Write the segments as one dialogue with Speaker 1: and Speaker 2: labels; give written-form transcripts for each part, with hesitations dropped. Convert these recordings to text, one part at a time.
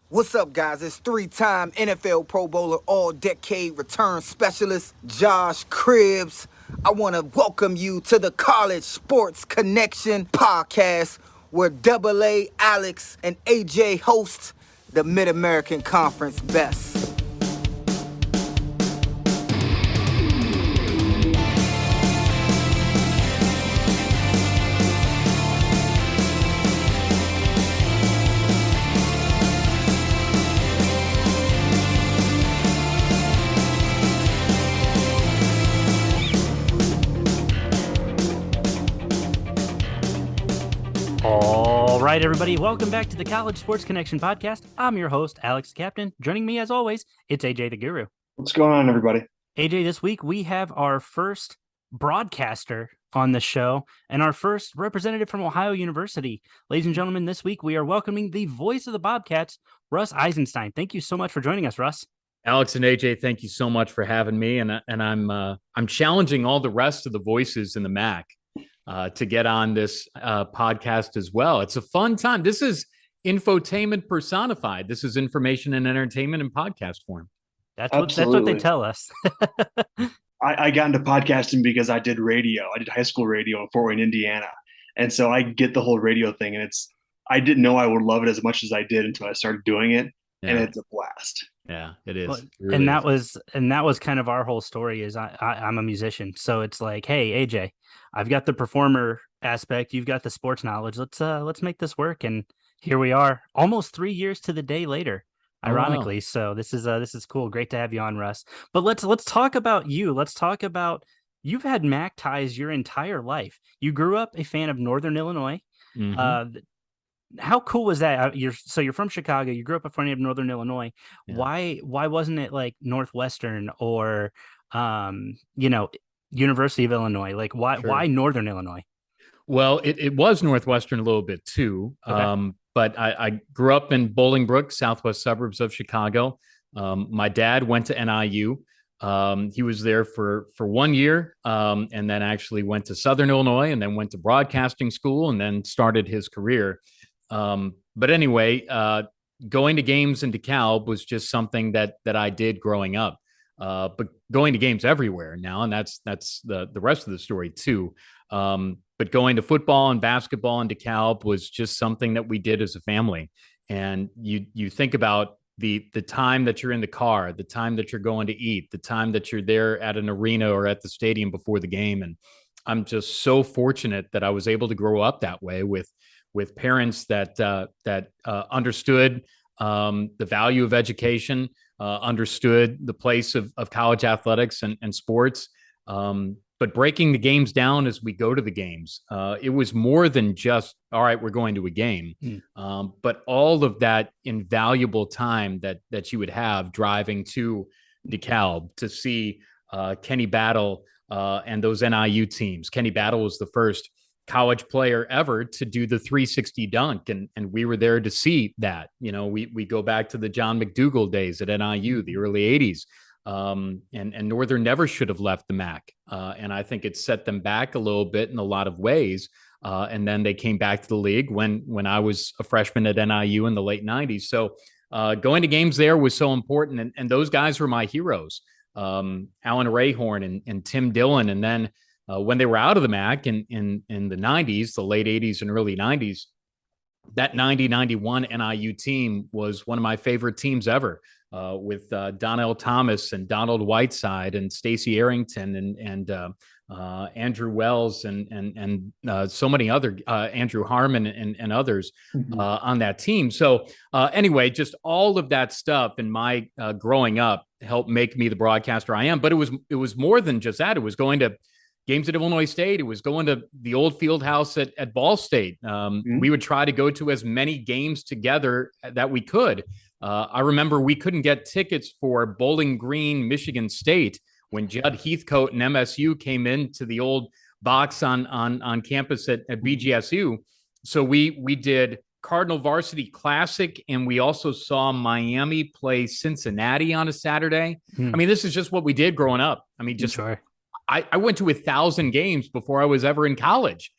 Speaker 1: What's up, guys? It's three-time NFL Pro Bowler, all-decade return specialist, Josh Cribbs. I want to welcome you to the College Sports Connection podcast, where Double A, Alex, and AJ host the Mid-American Conference Best.
Speaker 2: All right, everybody, welcome back to the College Sports Connection podcast. I'm your host, Alex the Captain. Joining me, as always, it's AJ the Guru.
Speaker 3: What's going on, everybody?
Speaker 2: AJ, this week we have our first broadcaster on the show and our first representative from Ohio University. Ladies and gentlemen, this week we are welcoming the voice of the Bobcats, Russ Eisenstein. Thank you so much for joining us, Russ.
Speaker 4: Alex and AJ, thank you so much for having me, and I'm challenging all the rest of the voices in the MAC to get on this podcast as well. It's a fun time. This is infotainment personified. This is information and entertainment in podcast form.
Speaker 2: That's what they tell us.
Speaker 3: I got into podcasting because I did radio. I did high school radio in Fort Wayne, Indiana. And so I get the whole radio thing. And I didn't know I would love it as much as I did until I started doing it. Yeah. And it's a blast.
Speaker 4: Yeah, it is.
Speaker 2: Well,
Speaker 4: it really
Speaker 2: that was kind of our whole story is I'm a musician. So it's like, hey, AJ, I've got the performer aspect. You've got the sports knowledge. Let's make this work. And here we are almost 3 years to the day later, ironically. Oh, wow. So this is cool. Great to have you on, Russ. But let's talk about you. Let's talk about, you've had MAC ties your entire life. You grew up a fan of Northern Illinois. Mm-hmm. How cool was that? You're from Chicago. You grew up a fan of Northern Illinois. Yeah. Why wasn't it like Northwestern or University of Illinois? Like why Northern Illinois?
Speaker 4: Well, it was Northwestern a little bit too. Okay. But I grew up in Bolingbrook, southwest suburbs of Chicago. My dad went to NIU. He was there for 1 year and then actually went to Southern Illinois and then went to broadcasting school and then started his career. But anyway, going to games in DeKalb was just something that I did growing up. But going to games everywhere now, and that's the rest of the story too. But going to football and basketball in DeKalb was just something that we did as a family. And you think about the time that you're in the car, the time that you're going to eat, the time that you're there at an arena or at the stadium before the game. And I'm just so fortunate that I was able to grow up that way with parents that understood the value of education, understood the place of college athletics and sports. But breaking the games down as we go to the games, it was more than just, all right, we're going to a game. But all of that invaluable time that you would have driving to DeKalb to see Kenny Battle and those NIU teams. Kenny Battle was the first college player ever to do the 360 dunk. And we were there to see that. We go back to the John McDougal days at NIU, the early 80s. And Northern never should have left the MAC. And I think it set them back a little bit in a lot of ways. And then they came back to the league when I was a freshman at NIU in the late 90s. So going to games there was so important. And those guys were my heroes, Alan Rayhorn and Tim Dillon. And then when they were out of the MAC in the 90s, the late 80s and early 90s, that 90-91 NIU team was one of my favorite teams ever, with Donnell Thomas and Donald Whiteside and Stacey Arrington and Andrew Wells and so many other Andrew Harmon and others on that team. So anyway, just all of that stuff in my growing up helped make me the broadcaster I am. But it was more than just that. It was going to games at Illinois State. It was going to the old field house at Ball State. We would try to go to as many games together that we could. I remember we couldn't get tickets for Bowling Green, Michigan State when Judd Heathcote and MSU came into the old box on campus at BGSU. So we did Cardinal Varsity Classic, and we also saw Miami play Cincinnati on a Saturday. I mean, this is just what we did growing up. I mean, just sure. I went to 1,000 games before I was ever in college,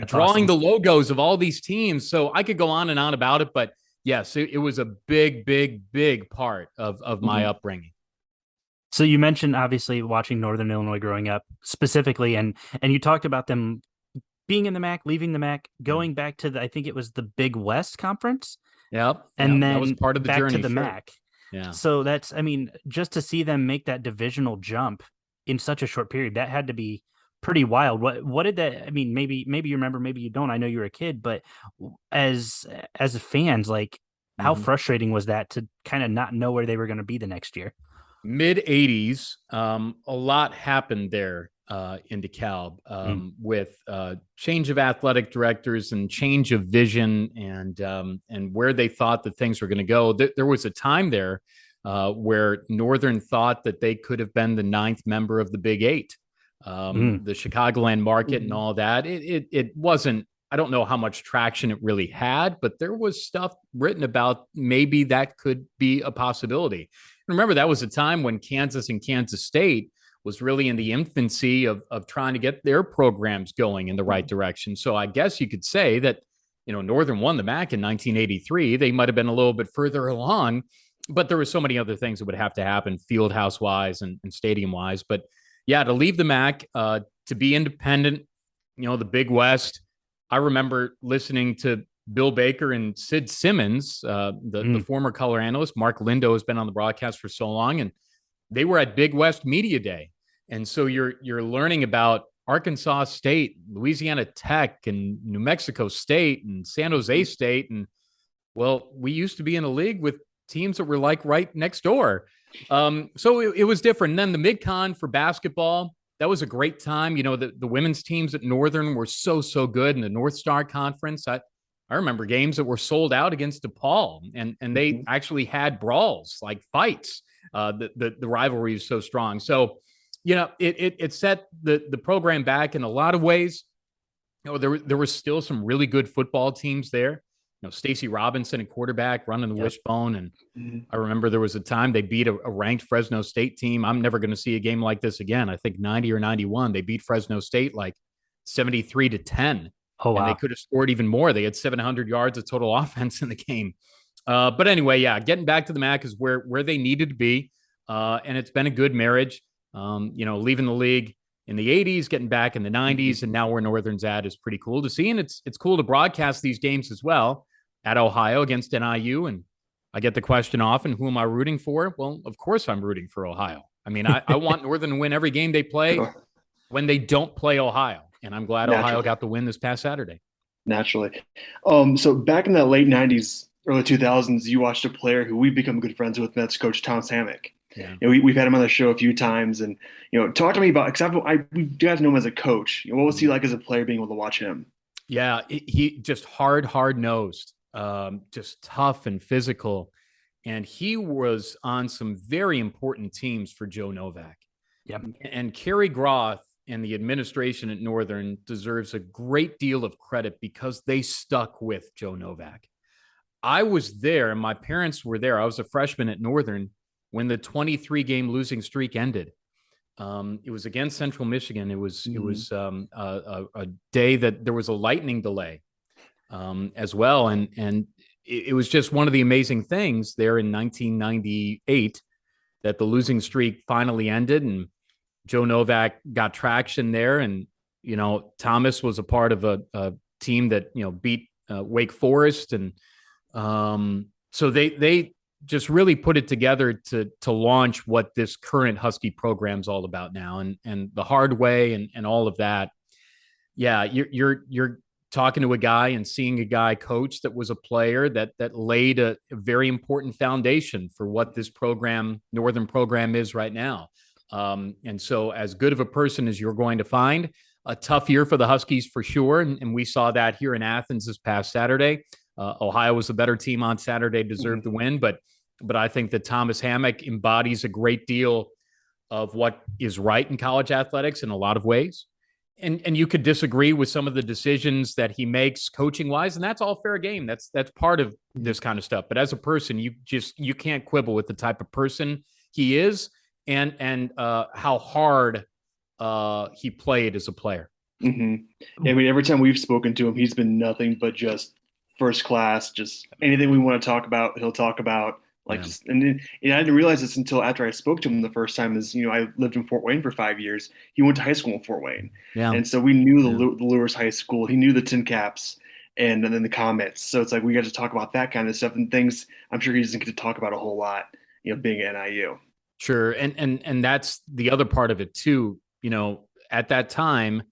Speaker 4: drawing the logos of all these teams. So I could go on and on about it, but Yes, it was a big, big, big part of my upbringing.
Speaker 2: So you mentioned obviously watching Northern Illinois growing up specifically, and you talked about them being in the MAC, leaving the MAC, going back to I think it was the Big West Conference.
Speaker 4: Yep.
Speaker 2: And
Speaker 4: that was
Speaker 2: then
Speaker 4: part of the
Speaker 2: back
Speaker 4: journey,
Speaker 2: to the
Speaker 4: sure.
Speaker 2: MAC.
Speaker 4: Yeah.
Speaker 2: So that's, I mean, just to see them make that divisional jump in such a short period, that had to be pretty wild. What did that, I mean, maybe you remember, maybe you don't. I know you were a kid, but as fans, like how frustrating was that to kind of not know where they were going to be the next year?
Speaker 4: Mid 80s, a lot happened there in DeKalb with change of athletic directors and change of vision and where they thought that things were going to go. There was a time there where Northern thought that they could have been the 9th member of the Big Eight. The Chicagoland market and all that. It wasn't, I don't know how much traction it really had, but there was stuff written about maybe that could be a possibility. Remember, that was a time when Kansas and Kansas State was really in the infancy of trying to get their programs going in the right direction. So I guess you could say that, Northern won the MAC in 1983. They might have been a little bit further along, but there were so many other things that would have to happen field house wise and stadium wise. But yeah, to leave the MAC, to be independent, the Big West. I remember listening to Bill Baker and Sid Simmons, the former color analyst. Mark Lindo has been on the broadcast for so long, and they were at Big West Media Day. And so you're learning about Arkansas State, Louisiana Tech, and New Mexico State, and San Jose State. And well, we used to be in a league with teams that were like right next door. So it was different. And then the Mid-Con for basketball, that was a great time. The women's teams at Northern were so good in the North Star Conference. I remember games that were sold out against DePaul, and they actually had brawls, like fights. The rivalry is so strong. So, it set the program back in a lot of ways. There was still some really good football teams there. Stacy Robinson, a quarterback, running the wishbone. And I remember there was a time they beat a ranked Fresno State team. I'm never going to see a game like this again. I think 90 or 91, they beat Fresno State like 73-10.
Speaker 2: Oh, wow.
Speaker 4: And they could have scored even more. They had 700 yards of total offense in the game. But anyway, yeah, getting back to the MAC is where they needed to be. And it's been a good marriage. Leaving the league in the 80s, getting back in the 90s, and now where Northern's at is pretty cool to see. And it's cool to broadcast these games as well at Ohio against NIU. And I get the question often, who am I rooting for? Well, of course I'm rooting for Ohio. I mean, I want Northern to win every game they play when they don't play Ohio. And I'm glad Ohio got the win this past Saturday.
Speaker 3: Naturally. So back in the late 90s, early 2000s, you watched a player who we've become good friends with, and that's Coach Thomas Hammock.
Speaker 4: Yeah.
Speaker 3: We've had him on the show a few times, and talk to me about, because you guys know him as a coach. What was he like as a player, being able to watch him?
Speaker 4: Yeah, he just hard nosed, just tough and physical, and he was on some very important teams for Joe Novak.
Speaker 2: Yep.
Speaker 4: And Kerry Groth and the administration at Northern deserves a great deal of credit because they stuck with Joe Novak. I was there, and my parents were there. I was a freshman at Northern when the 23-game losing streak ended. It was against Central Michigan. It was a day that there was a lightning delay as well, and it was just one of the amazing things there in 1998 that the losing streak finally ended, and Joe Novak got traction there, and Thomas was a part of a team that beat Wake Forest, and so they just really put it together to launch what this current Husky program's all about now, and the hard way and all of that. Yeah, you're talking to a guy and seeing a guy coach that was a player that laid a very important foundation for what this program, Northern program, is right now. And so as good of a person as you're going to find, a tough year for the Huskies for sure. And we saw that here in Athens this past Saturday. Ohio was a better team on Saturday, deserved the win, but I think that Thomas Hammock embodies a great deal of what is right in college athletics in a lot of ways. And you could disagree with some of the decisions that he makes coaching wise, and that's all fair game. That's part of this kind of stuff. But as a person, you can't quibble with the type of person he is and how hard he played as a player.
Speaker 3: I mean, every time we've spoken to him, he's been nothing but just first class. Just anything we want to talk about, he'll talk about. Like, just, and then, I didn't realize this until after I spoke to him the first time. Is, I lived in Fort Wayne for 5 years. He went to high school in Fort Wayne, and so we knew the Lures High School. He knew the Tin Caps, and then the Comets. So it's like we got to talk about that kind of stuff and things. I'm sure he doesn't get to talk about a whole lot, being at NIU.
Speaker 4: Sure, and that's the other part of it too. At that time,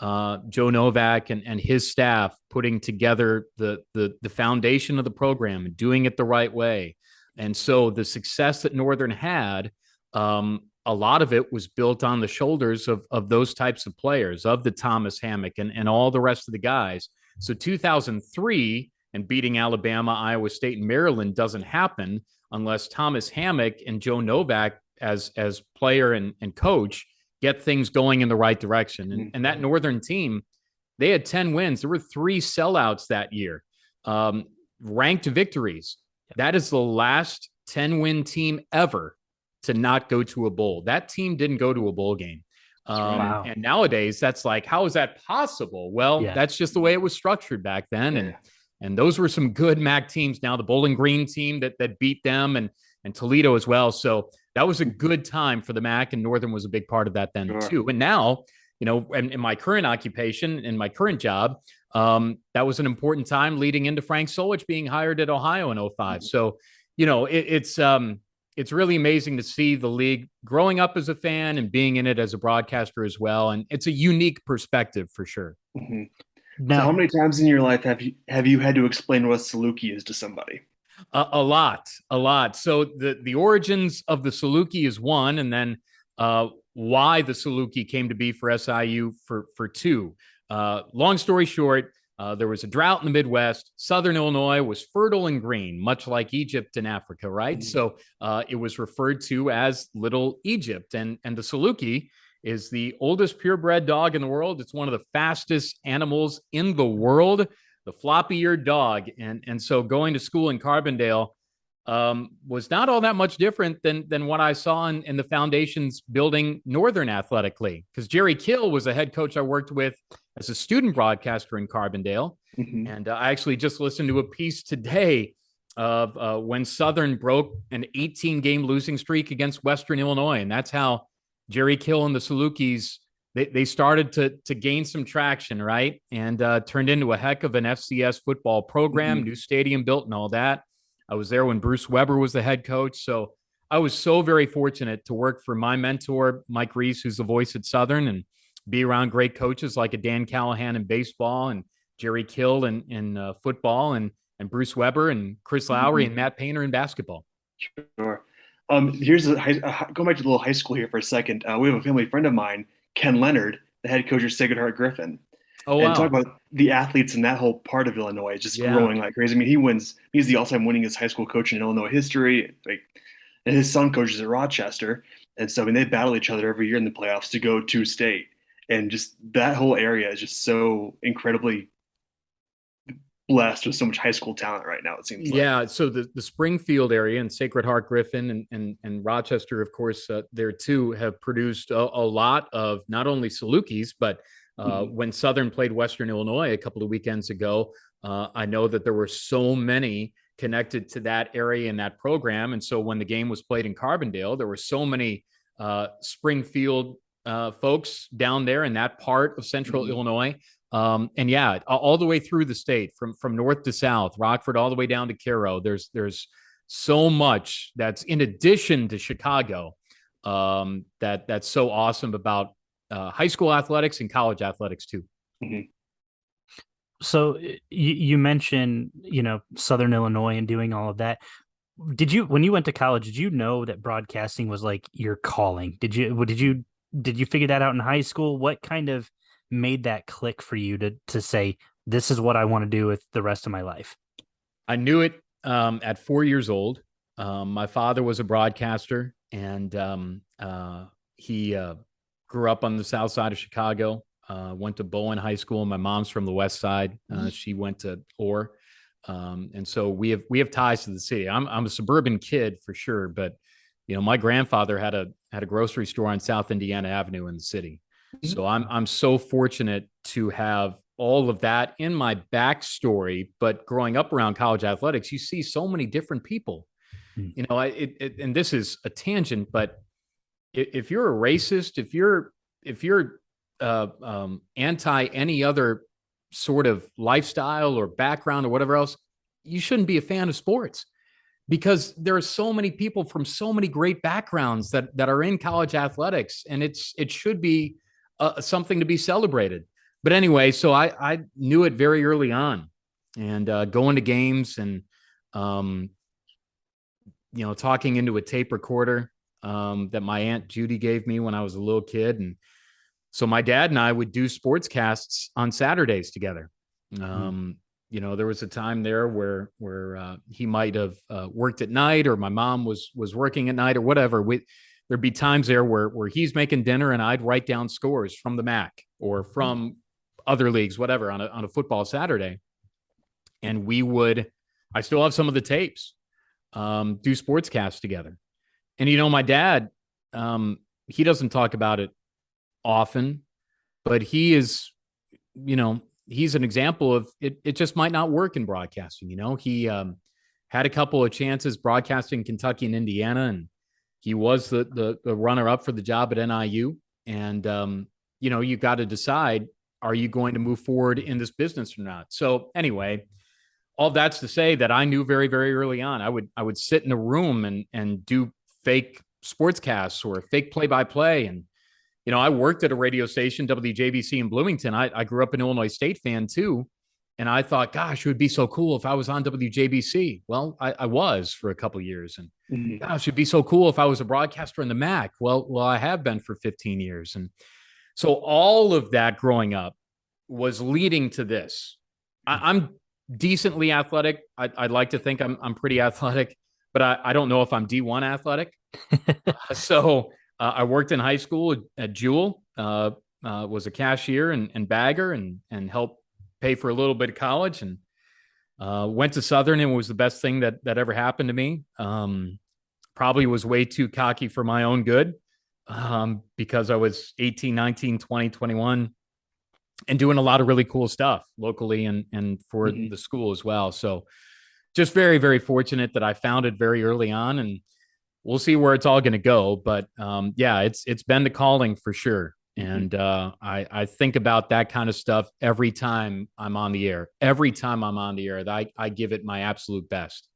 Speaker 4: Joe Novak and his staff putting together the foundation of the program and doing it the right way. And so the success that Northern had, a lot of it was built on the shoulders of those types of players, of the Thomas Hammock and all the rest of the guys. So 2003 and beating Alabama, Iowa State, and Maryland doesn't happen unless Thomas Hammock and Joe Novak as player and coach get things going in the right direction. And that Northern team, they had 10 wins. There were 3 sellouts that year, ranked victories. That is the last 10-win team ever to not go to a bowl. That team didn't go to a bowl game.
Speaker 2: Wow.
Speaker 4: And nowadays, that's like, how is that possible? Well, that's just the way it was structured back then. And those were some good MAC teams. Now the Bowling Green team that beat them and Toledo as well. So that was a good time for the MAC, and Northern was a big part of that then too. And now, in my current occupation, in my current job, that was an important time leading into Frank Solich being hired at Ohio in 2005. So, it's really amazing to see the league growing up as a fan and being in it as a broadcaster as well. And it's a unique perspective for sure.
Speaker 3: Mm-hmm. Now, so how many times in your life have you had to explain what a Saluki is to somebody?
Speaker 4: A lot. So the origins of the Saluki is one, and then why the Saluki came to be for SIU for two. Long story short, there was a drought in the Midwest. Southern Illinois was fertile and green, much like Egypt in Africa, right? Mm-hmm. So it was referred to as Little Egypt. And the Saluki is the oldest purebred dog in the world. It's one of the fastest animals in the world, the floppy-eared dog. And so going to school in Carbondale was not all that much different than what I saw in the foundations building Northern athletically, because Jerry Kill was a head coach I worked with as a student broadcaster in Carbondale. Mm-hmm. And I actually just listened to a piece today of when Southern broke an 18-game losing streak against Western Illinois. And that's how Jerry Kill and the Salukis, they started to gain some traction, right? And turned into a heck of an FCS football program, mm-hmm. new stadium built and all that. I was there when Bruce Weber was the head coach. So I was so very fortunate to work for my mentor, Mike Reese, who's the voice at Southern, and be around great coaches like a Dan Callahan in baseball and Jerry Kill in football and Bruce Weber and Chris Lowry mm-hmm. and Matt Painter in basketball.
Speaker 3: Sure. Here's going back to the little high school here for a second. We have a family friend of mine, Ken Leonard, the head coach of Sacred Heart Griffin. Oh, wow. And talk about the athletes in that whole part of Illinois just growing like crazy. I mean, he's the all-time winningest high school coach in Illinois history. And his son coaches at Rochester. And so, I mean, they battle each other every year in the playoffs to go to state. And just that whole area is just so incredibly blessed with so much high school talent right now, it seems like. Yeah, so the Springfield area and Sacred Heart Griffin and Rochester, of course, there too, have produced a lot of not only Salukis, but when Southern played Western Illinois a couple of weekends ago, I know that there were so many connected to that area and that program. And so when the game was played in Carbondale, there were so many Springfield folks down there in that part of central Illinois. And yeah, all the way through the state, from north to south, Rockford all the way down to Cairo. There's so much that's in addition to Chicago that's so awesome about high school athletics and college athletics too. Mm-hmm.
Speaker 2: So you mentioned, Southern Illinois and doing all of that. When you went to college, did you know that broadcasting was like your calling? Did you figure that out in high school? What kind of made that click for you to say, this is what I want to do with the rest of my life?
Speaker 4: I knew it at 4 years old. My father was a broadcaster, and he grew up on the south side of Chicago, went to Bowen High School. My mom's from the west side. She went to Orr. And so we have ties to the city. I'm a suburban kid for sure, but my grandfather had a grocery store on South Indiana Avenue in the city. So I'm so fortunate to have all of that in my backstory, but growing up around college athletics, you see so many different people. You know, and this is a tangent, but if you're a racist, if you're anti any other sort of lifestyle or background or whatever else, you shouldn't be a fan of sports, because there are so many people from so many great backgrounds that are in college athletics, and it should be something to be celebrated. But anyway, so I knew it very early on, and going to games and talking into a tape recorder that my Aunt Judy gave me when I was a little kid. And so my dad and I would do sportscasts on Saturdays together. There was a time there where he might have worked at night, or my mom was working at night, or whatever. There'd be times there where he's making dinner and I'd write down scores from the MAC or from other leagues, whatever, on a football Saturday. And I still have some of the tapes, do sportscasts together. And, my dad, he doesn't talk about it often, but he is, he's an example of it. It just might not work in broadcasting. He had a couple of chances broadcasting Kentucky and Indiana, and he was the runner up for the job at NIU. And, you got to decide, are you going to move forward in this business or not? So anyway, all that's to say that I knew very, very early on, I would sit in a room and do fake sportscasts or fake play-by-play. And, I worked at a radio station, WJBC in Bloomington. I grew up an Illinois State fan too. And I thought, gosh, it would be so cool if I was on WJBC. Well, I was for a couple of years. And gosh, it'd be so cool if I was a broadcaster in the MAC. Well, I have been for 15 years. And so all of that growing up was leading to this. I'm decently athletic. I'd like to think I'm pretty athletic, but I don't know if I'm D1 athletic. So I worked in high school at Jewel, was a cashier and bagger and helped pay for a little bit of college, and went to Southern, and it was the best thing that ever happened to me. Probably was way too cocky for my own good, because I was 18, 19, 20, 21 and doing a lot of really cool stuff locally and for the school as well. So just very, very fortunate that I found it very early on, and we'll see where it's all going to go. But it's been the calling for sure. And I think about that kind of stuff every time I'm on the air. Every time I'm on the air, I give it my absolute best.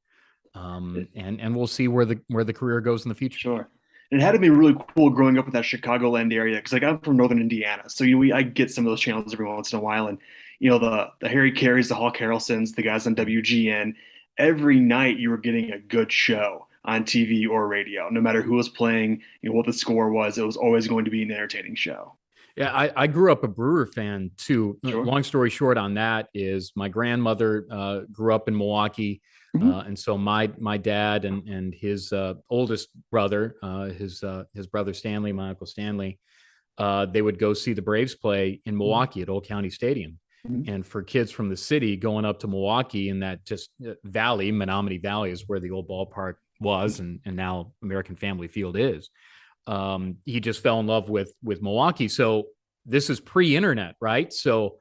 Speaker 4: And we'll see where the career goes in the future.
Speaker 3: Sure. And it had to be really cool growing up in that Chicagoland area, because I'm from Northern Indiana, so I get some of those channels every once in a while, and the Harry Careys, the Hawk Harrelsons, the guys on WGN. Every night you were getting a good show on TV or radio, no matter who was playing, what the score was. It was always going to be an entertaining show.
Speaker 4: Yeah, I grew up a Brewer fan too.
Speaker 3: Sure.
Speaker 4: Long story short on that is my grandmother grew up in Milwaukee. And so my dad and his oldest brother, his brother Stanley, my uncle Stanley, they would go see the Braves play in Milwaukee at Old County Stadium. And for kids from the city going up to Milwaukee in that just valley, Menominee Valley is where the old ballpark was, and now American Family Field is. He just fell in love with Milwaukee. So this is pre-internet, right? So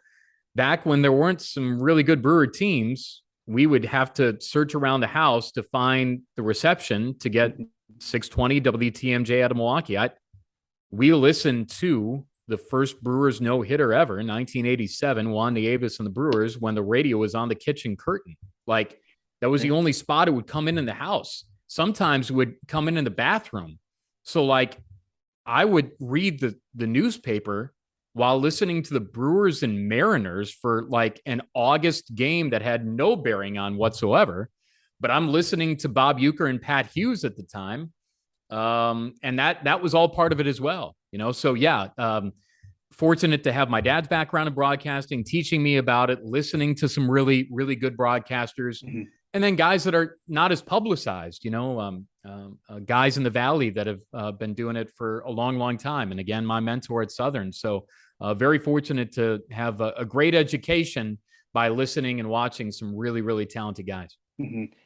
Speaker 4: back when there weren't some really good Brewer teams, we would have to search around the house to find the reception to get 620 WTMJ out of Milwaukee. We listened to the first Brewers no-hitter ever in 1987, Juan Nieves and the Brewers, when the radio was on the kitchen curtain. Like, that was the only spot it would come in the house. Sometimes it would come in the bathroom. So, like, I would read the newspaper while listening to the Brewers and Mariners for like an August game that had no bearing on whatsoever. But I'm listening to Bob Uecker and Pat Hughes at the time. And that was all part of it as well. So fortunate to have my dad's background in broadcasting, teaching me about it, listening to some really, really good broadcasters. And then guys that are not as publicized, guys in the Valley that have been doing it for a long, long time. And again, my mentor at Southern. So very fortunate to have a great education by listening and watching some really, really talented guys.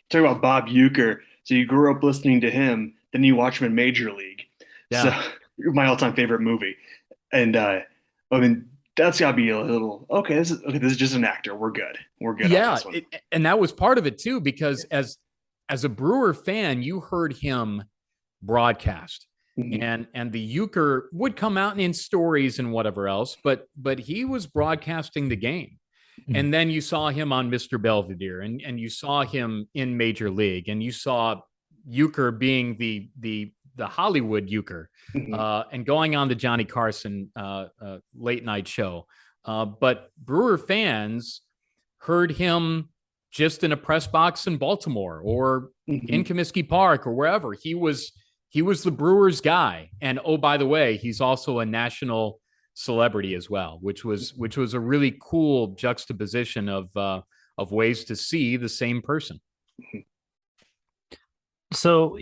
Speaker 3: Talk about Bob Uecker. So you grew up listening to him, then you watch him in Major League.
Speaker 4: Yeah.
Speaker 3: So my all-time favorite movie. And that's got to be a little okay. This is just an actor. We're good. We're good on
Speaker 4: Yeah,
Speaker 3: this one.
Speaker 4: and that was part of it too, because as a Brewer fan, you heard him broadcast,
Speaker 3: Mhm.
Speaker 4: and the euchre would come out in stories and whatever else, but he was broadcasting the game.
Speaker 2: Mhm.
Speaker 4: And then you saw him on Mr. Belvedere, and you saw him in Major League, and you saw euchre being the Hollywood euchre,
Speaker 3: Mhm.
Speaker 4: and going on the Johnny Carson late night show. But Brewer fans heard him just in a press box in Baltimore or in
Speaker 3: Mhm.
Speaker 4: Comiskey Park or wherever. He was the Brewers guy. And oh, by the way, he's also a national celebrity as well, which was a really cool juxtaposition of ways to see the same person.
Speaker 2: So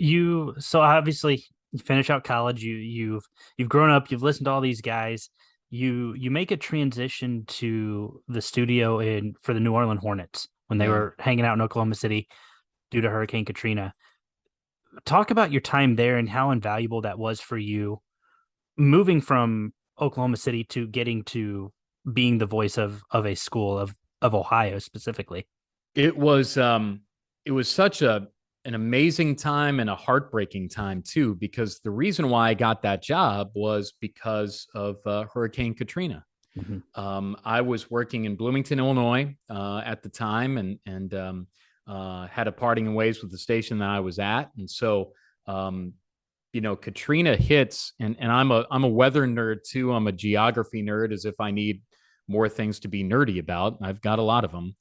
Speaker 2: obviously you finish out college, you've grown up, you've listened to all these guys. You make a transition to the studio in for the New Orleans Hornets when they
Speaker 4: Yeah.
Speaker 2: were hanging out in Oklahoma City due to Hurricane Katrina. Talk about your time there and how invaluable that was for you moving from Oklahoma City to getting to being the voice of a school of Ohio specifically.
Speaker 4: It was such an amazing time and a heartbreaking time too, because the reason why I got that job was because of Hurricane Katrina.
Speaker 2: Mm-hmm.
Speaker 4: I was working in Bloomington, Illinois at the time, and had a parting in ways with the station that I was at, and so Katrina hits, and I'm a weather nerd too. I'm a geography nerd, as if I need more things to be nerdy about. I've got a lot of them.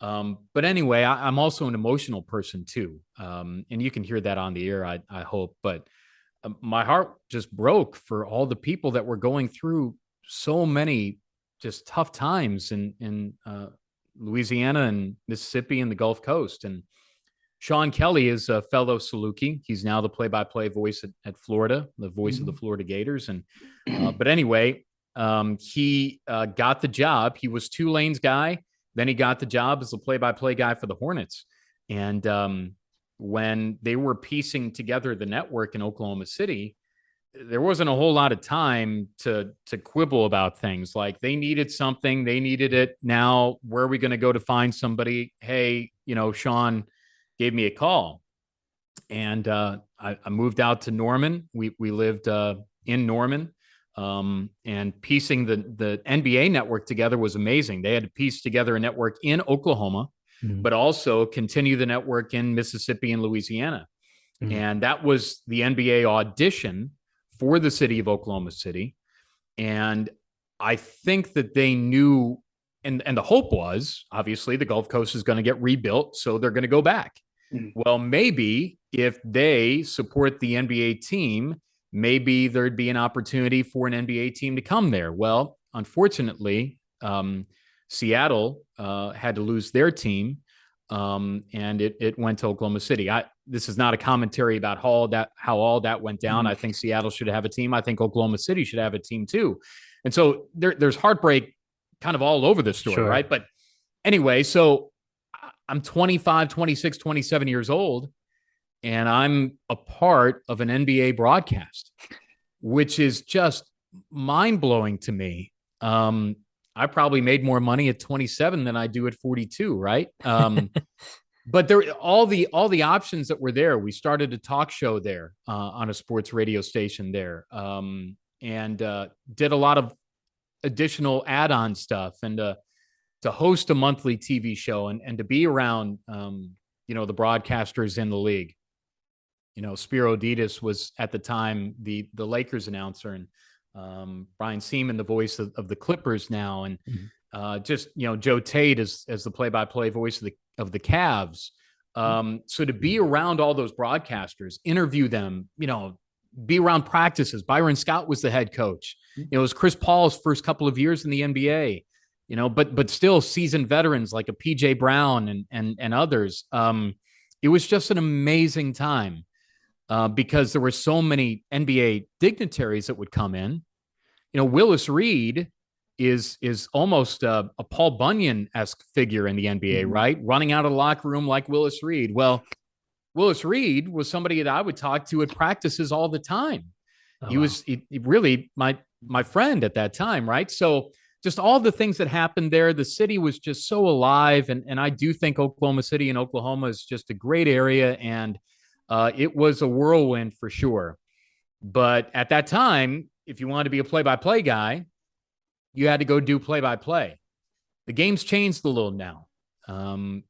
Speaker 4: But anyway, I'm also an emotional person too, and you can hear that on the air, I hope. But my heart just broke for all the people that were going through so many just tough times in Louisiana and Mississippi and the Gulf Coast. And Sean Kelly is a fellow Saluki. He's now the play-by-play voice at Florida, the voice of the Florida Gators. And but anyway, he got the job. He was Tulane's guy. Then he got the job as the play-by-play guy for the Hornets. And when they were piecing together the network in Oklahoma City, there wasn't a whole lot of time to quibble about things. Like, they needed something, they needed it now. Where are we going to go to find somebody? Hey, Sean gave me a call, and I moved out to Norman. We lived in Norman, and piecing the NBA network together was amazing. They had to piece together a network in Oklahoma, but also continue the network in Mississippi and Louisiana. And that was the NBA audition for the city of Oklahoma City. And I think that they knew, and the hope was, obviously, the Gulf Coast is going to get rebuilt, so they're going to go back. Well, maybe if they support the NBA team, maybe there'd be an opportunity for an NBA team to come there. Well, unfortunately, Seattle had to lose their team, and it went to Oklahoma City. This is not a commentary about how all that went down. I think Seattle should have a team. I think Oklahoma City should have a team too. And so there's heartbreak kind of all over the story, right? But anyway, so I'm 25, 26, 27 years old, and I'm a part of an NBA broadcast, which is just mind-blowing to me. I probably made more money at 27 than I do at 42, right? But there, all the options that were there. We started a talk show there on a sports radio station there, and did a lot of additional add-on stuff, and to host a monthly TV show, and to be around the broadcasters in the league. Spiro Ditas was at the time the Lakers announcer, and Brian Seaman, the voice of the Clippers now, and Joe Tate as the play-by-play voice of the Cavs. So to be around all those broadcasters, interview them, be around practices. Byron Scott was the head coach. It was Chris Paul's first couple of years in the NBA. But still seasoned veterans like a PJ Brown and others. It was just an amazing time because there were so many NBA dignitaries that would come in. Willis Reed is almost a Paul Bunyan-esque figure in the NBA, right? Running out of the locker room like Willis Reed. Well, Willis Reed was somebody that I would talk to at practices all the time. He was really my friend at that time, right? So just all the things that happened there. The city was just so alive. And I do think Oklahoma City and Oklahoma is just a great area. And it was a whirlwind for sure. But at that time, if you wanted to be a play-by-play guy, you had to go do play-by-play. The game's changed a little now,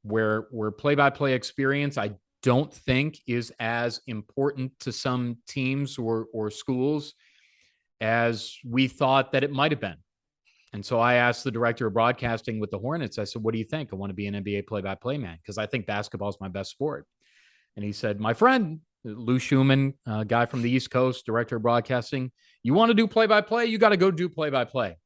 Speaker 4: where play-by-play experience, I don't think, is as important to some teams or schools as we thought that it might have been. And so I asked the director of broadcasting with the Hornets, I said, what do you think? I want to be an NBA play-by-play man because I think basketball is my best sport. And he said, my friend, Lou Schumann, guy from the East Coast, director of broadcasting, you want to do play-by-play? You got to go do play-by-play.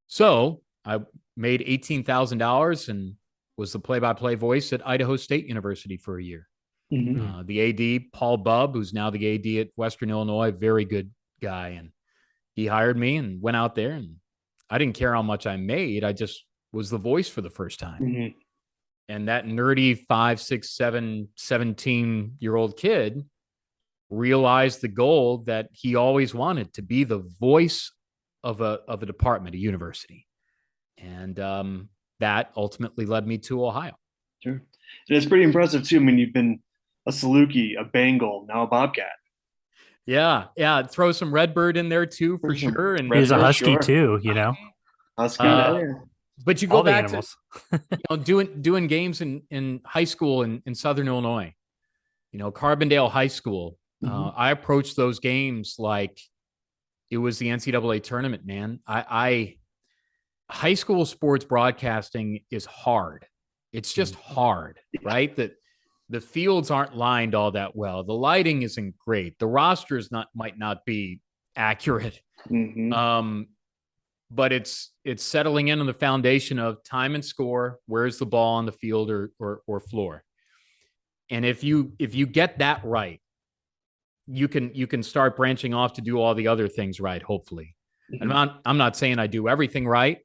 Speaker 4: So I made $18,000 and was the play-by-play voice at Idaho State University for a year. Mm-hmm. The AD, Paul Bubb, who's now the AD at Western Illinois, very good guy. And he hired me and went out there, and I didn't care how much I made. I just was the voice for the first time. Mm-hmm. And that nerdy 5, 6, 7, 17-year-old kid realized the goal that he always wanted, to be the voice of a department, a university. And that ultimately led me to Ohio.
Speaker 3: Sure. And it's pretty impressive too. I mean, you've been a Saluki, a Bengal, now a Bobcat.
Speaker 4: Yeah. Throw some Redbird in there too, for sure. And
Speaker 2: he's a Husky too, you know.
Speaker 3: Husky.
Speaker 4: But you go back to doing games in high school in Southern Illinois. You know, Carbondale High School. Mm-hmm. I approached those games like it was the NCAA tournament, man. High school sports broadcasting is hard. It's just hard, right? That the fields aren't lined all that well. The lighting isn't great. The rosters might not be accurate. Mm-hmm. But it's settling in on the foundation of time and score. Where's the ball on the field or floor? And if you get that right, you can start branching off to do all the other things right, hopefully. Mm-hmm. And I'm not saying I do everything right,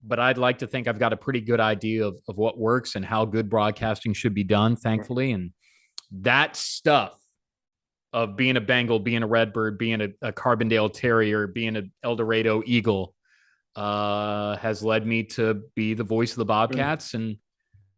Speaker 4: but I'd like to think I've got a pretty good idea of what works and how good broadcasting should be done, thankfully. And that stuff of being a Bengal, being a Redbird, being a Carbondale Terrier, being an El Dorado Eagle has led me to be the voice of the Bobcats and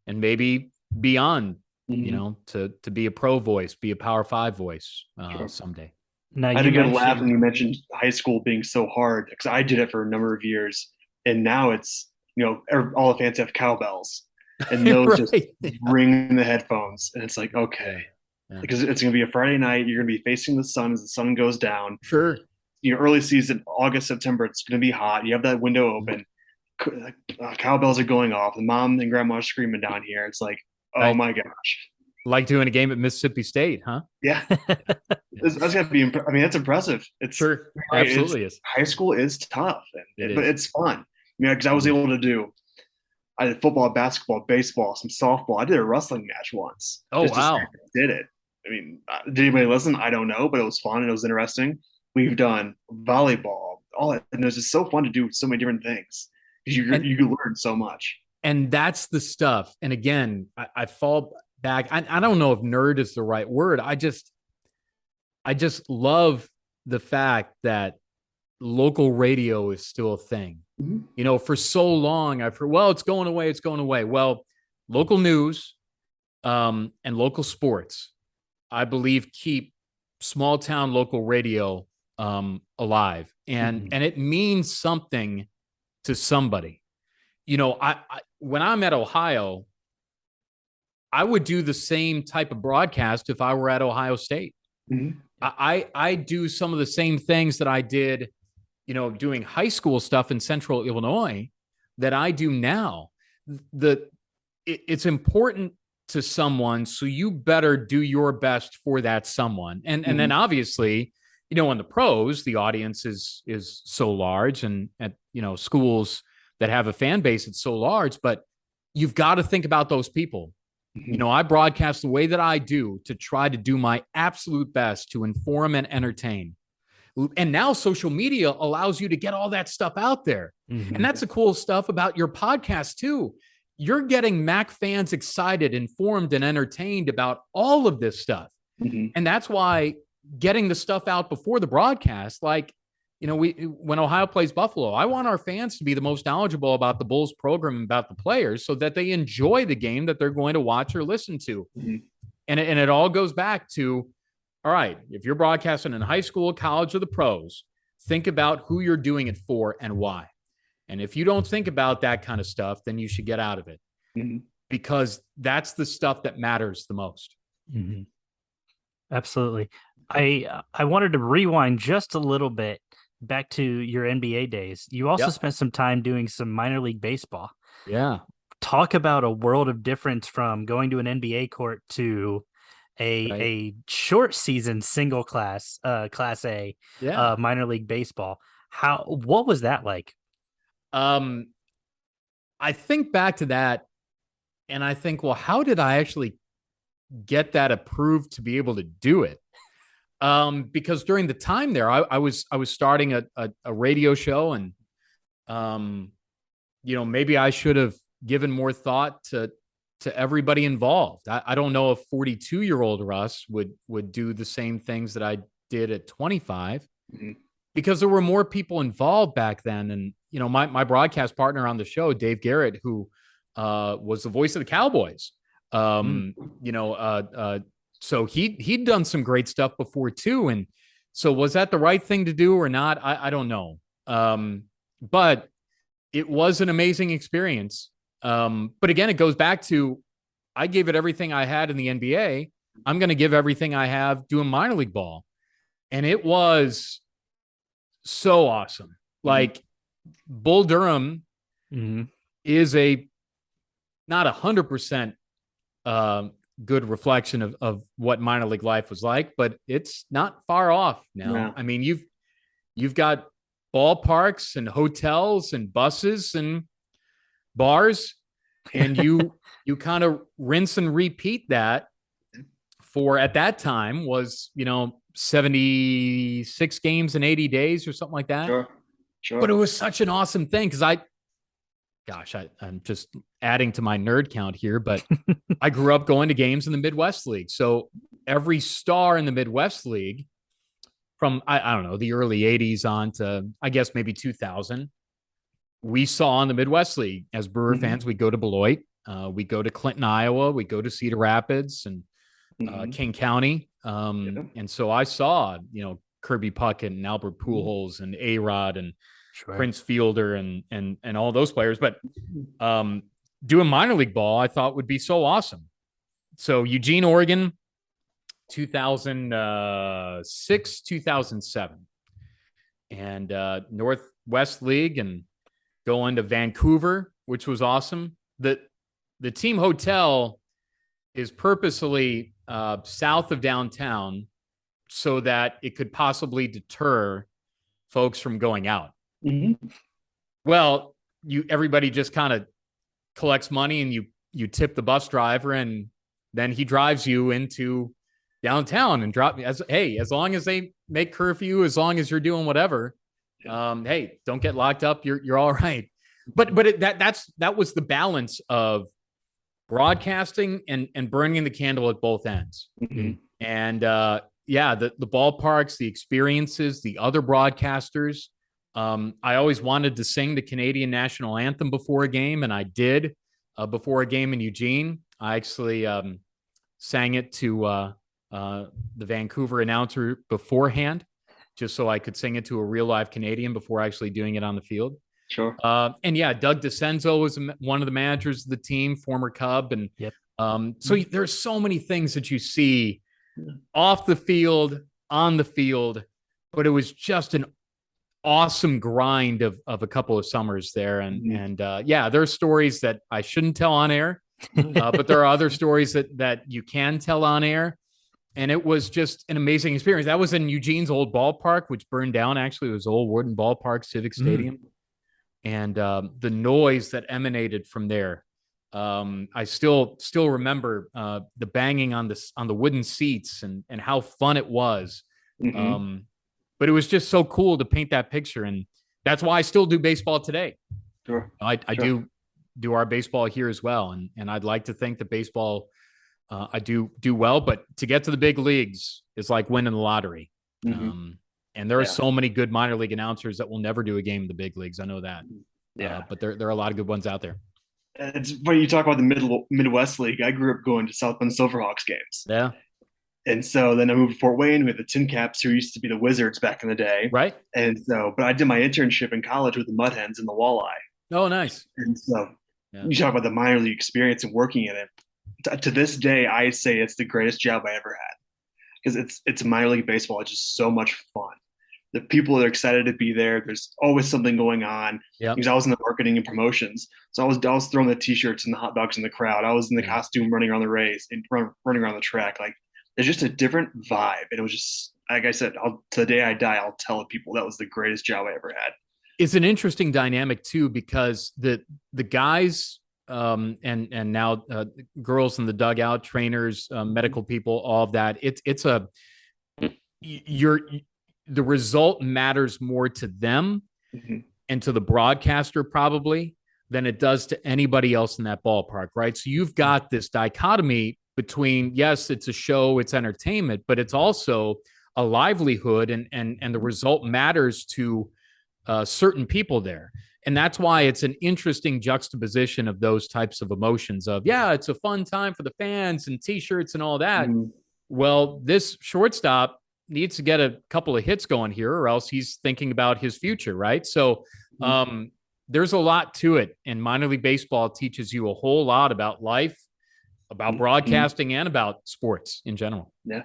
Speaker 4: maybe beyond, mm-hmm. you know, to be a pro voice, be a Power 5 voice someday.
Speaker 3: Now, I had a good laugh when you mentioned high school being so hard, because I did it for a number of years. And now it's, you know, all the fans have cowbells and those just ring the headphones. And it's like, okay, because it's going to be a Friday night. You're going to be facing the sun as the sun goes down.
Speaker 4: Sure.
Speaker 3: You know, early season, August, September, it's going to be hot. You have that window open. Cowbells are going off. The mom and grandma are screaming down here. It's like, oh my gosh.
Speaker 4: Like doing a game at Mississippi State, huh?
Speaker 3: Yeah. That's got to be, I mean, that's impressive. It's
Speaker 4: sure. Absolutely is.
Speaker 3: High school is tough, but it's fun. I mean, because I was able to I did football, basketball, baseball, some softball. I did a wrestling match once.
Speaker 4: Oh, wow.
Speaker 3: Did it. I mean, did anybody listen? I don't know, but it was fun and it was interesting. We've done volleyball, all that. And it was just so fun to do so many different things because you learn so much.
Speaker 4: And that's the stuff. And again, I fall back. I don't know if nerd is the right word. I just love the fact that local radio is still a thing. Mm-hmm. You know, for so long I've heard, well, it's going away. Well, local news and local sports, I believe, keep small town local radio alive. And it means something to somebody. You know, I when I'm at Ohio, I would do the same type of broadcast if I were at Ohio State. Mm-hmm. I do some of the same things that I did, you know, doing high school stuff in Central Illinois that I do now. It's important to someone, so you better do your best for that someone. And then obviously, you know, in the pros, the audience is so large, and at, you know, schools that have a fan base, it's so large, but you've got to think about those people. Mm-hmm. You know, I broadcast the way that I do to try to do my absolute best to inform and entertain. And now social media allows you to get all that stuff out there. Mm-hmm. And that's the cool stuff about your podcast too. You're getting MAC fans excited, informed, and entertained about all of this stuff. Mm-hmm. And that's why getting the stuff out before the broadcast, like when Ohio plays Buffalo, I want our fans to be the most knowledgeable about the Bulls program and about the players so that they enjoy the game that they're going to watch or listen to. Mm-hmm. And it all goes back to, all right, if you're broadcasting in high school, college, or the pros, think about who you're doing it for and why. And if you don't think about that kind of stuff, then you should get out of it, mm-hmm. because that's the stuff that matters the most.
Speaker 2: Mm-hmm. Absolutely. I wanted to rewind just a little bit back to your NBA days. You also spent some time doing some minor league baseball.
Speaker 4: Yeah.
Speaker 2: Talk about a world of difference from going to an NBA court to a short season single class A minor league baseball. What was that like?
Speaker 4: I think back to that and I think, well, how did I actually get that approved to be able to do it? Because during the time there, I was starting a radio show, and maybe I should have given more thought to everybody involved. I don't know if 42-year-old Russ would do the same things that I did at 25, mm-hmm. because there were more people involved back then. And my broadcast partner on the show, Dave Garrett, who was the voice of the Cowboys, so he'd done some great stuff before too. And so was that the right thing to do or not? I don't know. But it was an amazing experience. But again, it goes back to, I gave it everything I had in the NBA. I'm going to give everything I have doing minor league ball. And it was so awesome. Mm-hmm. Like Bull Durham mm-hmm. is not 100%, good reflection of what minor league life was like, but it's not far off now. No. I mean, you've got ballparks and hotels and buses and bars, and you kind of rinse and repeat that for, at that time was 76 games in 80 days or something like that. Sure. But it was such an awesome thing because I'm just adding to my nerd count here, but I grew up going to games in the Midwest League. So every star in the Midwest League from, I don't know, the early 80s on to, I guess, maybe 2000, we saw in the Midwest League. As Brewer mm-hmm. fans, we go to Beloit, we go to Clinton, Iowa, we go to Cedar Rapids and mm-hmm. King County. And so I saw, Kirby Puckett and Albert Pujols and A-Rod and Prince Fielder and all those players. But doing minor league ball, I thought would be so awesome. So Eugene, Oregon, 2006, 2007. And Northwest League, and going to Vancouver, which was awesome. The team hotel is purposely south of downtown so that it could possibly deter folks from going out. Mm-hmm. Well, everybody just kind of collects money and you tip the bus driver, and then he drives you into downtown and as long as they make curfew, as long as you're doing whatever, hey, don't get locked up. You're all right. But that was the balance of broadcasting and burning the candle at both ends. Mm-hmm. And the ballparks, the experiences, the other broadcasters. I always wanted to sing the Canadian national anthem before a game, and I did before a game in Eugene. I actually sang it to the Vancouver announcer beforehand, just so I could sing it to a real live Canadian before actually doing it on the field.
Speaker 3: Sure.
Speaker 4: And Doug DeCenzo was one of the managers of the team, former Cub. And yep. So there's so many things that you see off the field, on the field, but it was just an awesome grind of a couple of summers there. And there's stories that I shouldn't tell on air, but there are other stories that you can tell on air. And it was just an amazing experience. That was in Eugene's old ballpark, which burned down. Actually, it was old Warden Ballpark, Civic Stadium. And the noise that emanated from there. I still remember the banging on the wooden seats and how fun it was. Mm-hmm. But it was just so cool to paint that picture. And that's why I still do baseball today.
Speaker 3: Sure.
Speaker 4: I do our baseball here as well. And I'd like to think that baseball, I do well, but to get to the big leagues is like winning the lottery. Mm-hmm. And there are so many good minor league announcers that will never do a game in the big leagues. I know that.
Speaker 3: Yeah.
Speaker 4: But there are a lot of good ones out there.
Speaker 3: It's funny you talk about the Midwest League. I grew up going to South Bend Silverhawks games.
Speaker 4: Yeah.
Speaker 3: And so then I moved to Fort Wayne with the Tin Caps, who used to be the Wizards back in the day.
Speaker 4: Right.
Speaker 3: And so, but I did my internship in college with the Mud Hens and the Walleye.
Speaker 4: Oh, nice.
Speaker 3: And so you talk about the minor league experience and working in it. To this day, I say it's the greatest job I ever had because it's minor league baseball. It's just so much fun. The people are excited to be there. There's always something going on.
Speaker 4: Yeah.
Speaker 3: Because I was in the marketing and promotions, so I was throwing the T-shirts and the hot dogs in the crowd. I was in the costume, running around the race and running around the track. Like there's just a different vibe, and it was just like I said. To the day I die, I'll tell people that was the greatest job I ever had.
Speaker 4: It's an interesting dynamic too, because the guys and now girls in the dugout, trainers, medical people, all of that. The result matters more to them and to the broadcaster probably than it does to anybody else in that ballpark, right? So you've got this dichotomy between, yes, it's a show, it's entertainment, but it's also a livelihood, and the result matters to certain people there. And that's why it's an interesting juxtaposition of those types of emotions of, yeah, it's a fun time for the fans and T-shirts and all that. Well, this shortstop needs to get a couple of hits going here, or else he's thinking about his future, right? So there's a lot to it. And minor league baseball teaches you a whole lot about life, about broadcasting, and about sports in general.
Speaker 3: Yeah.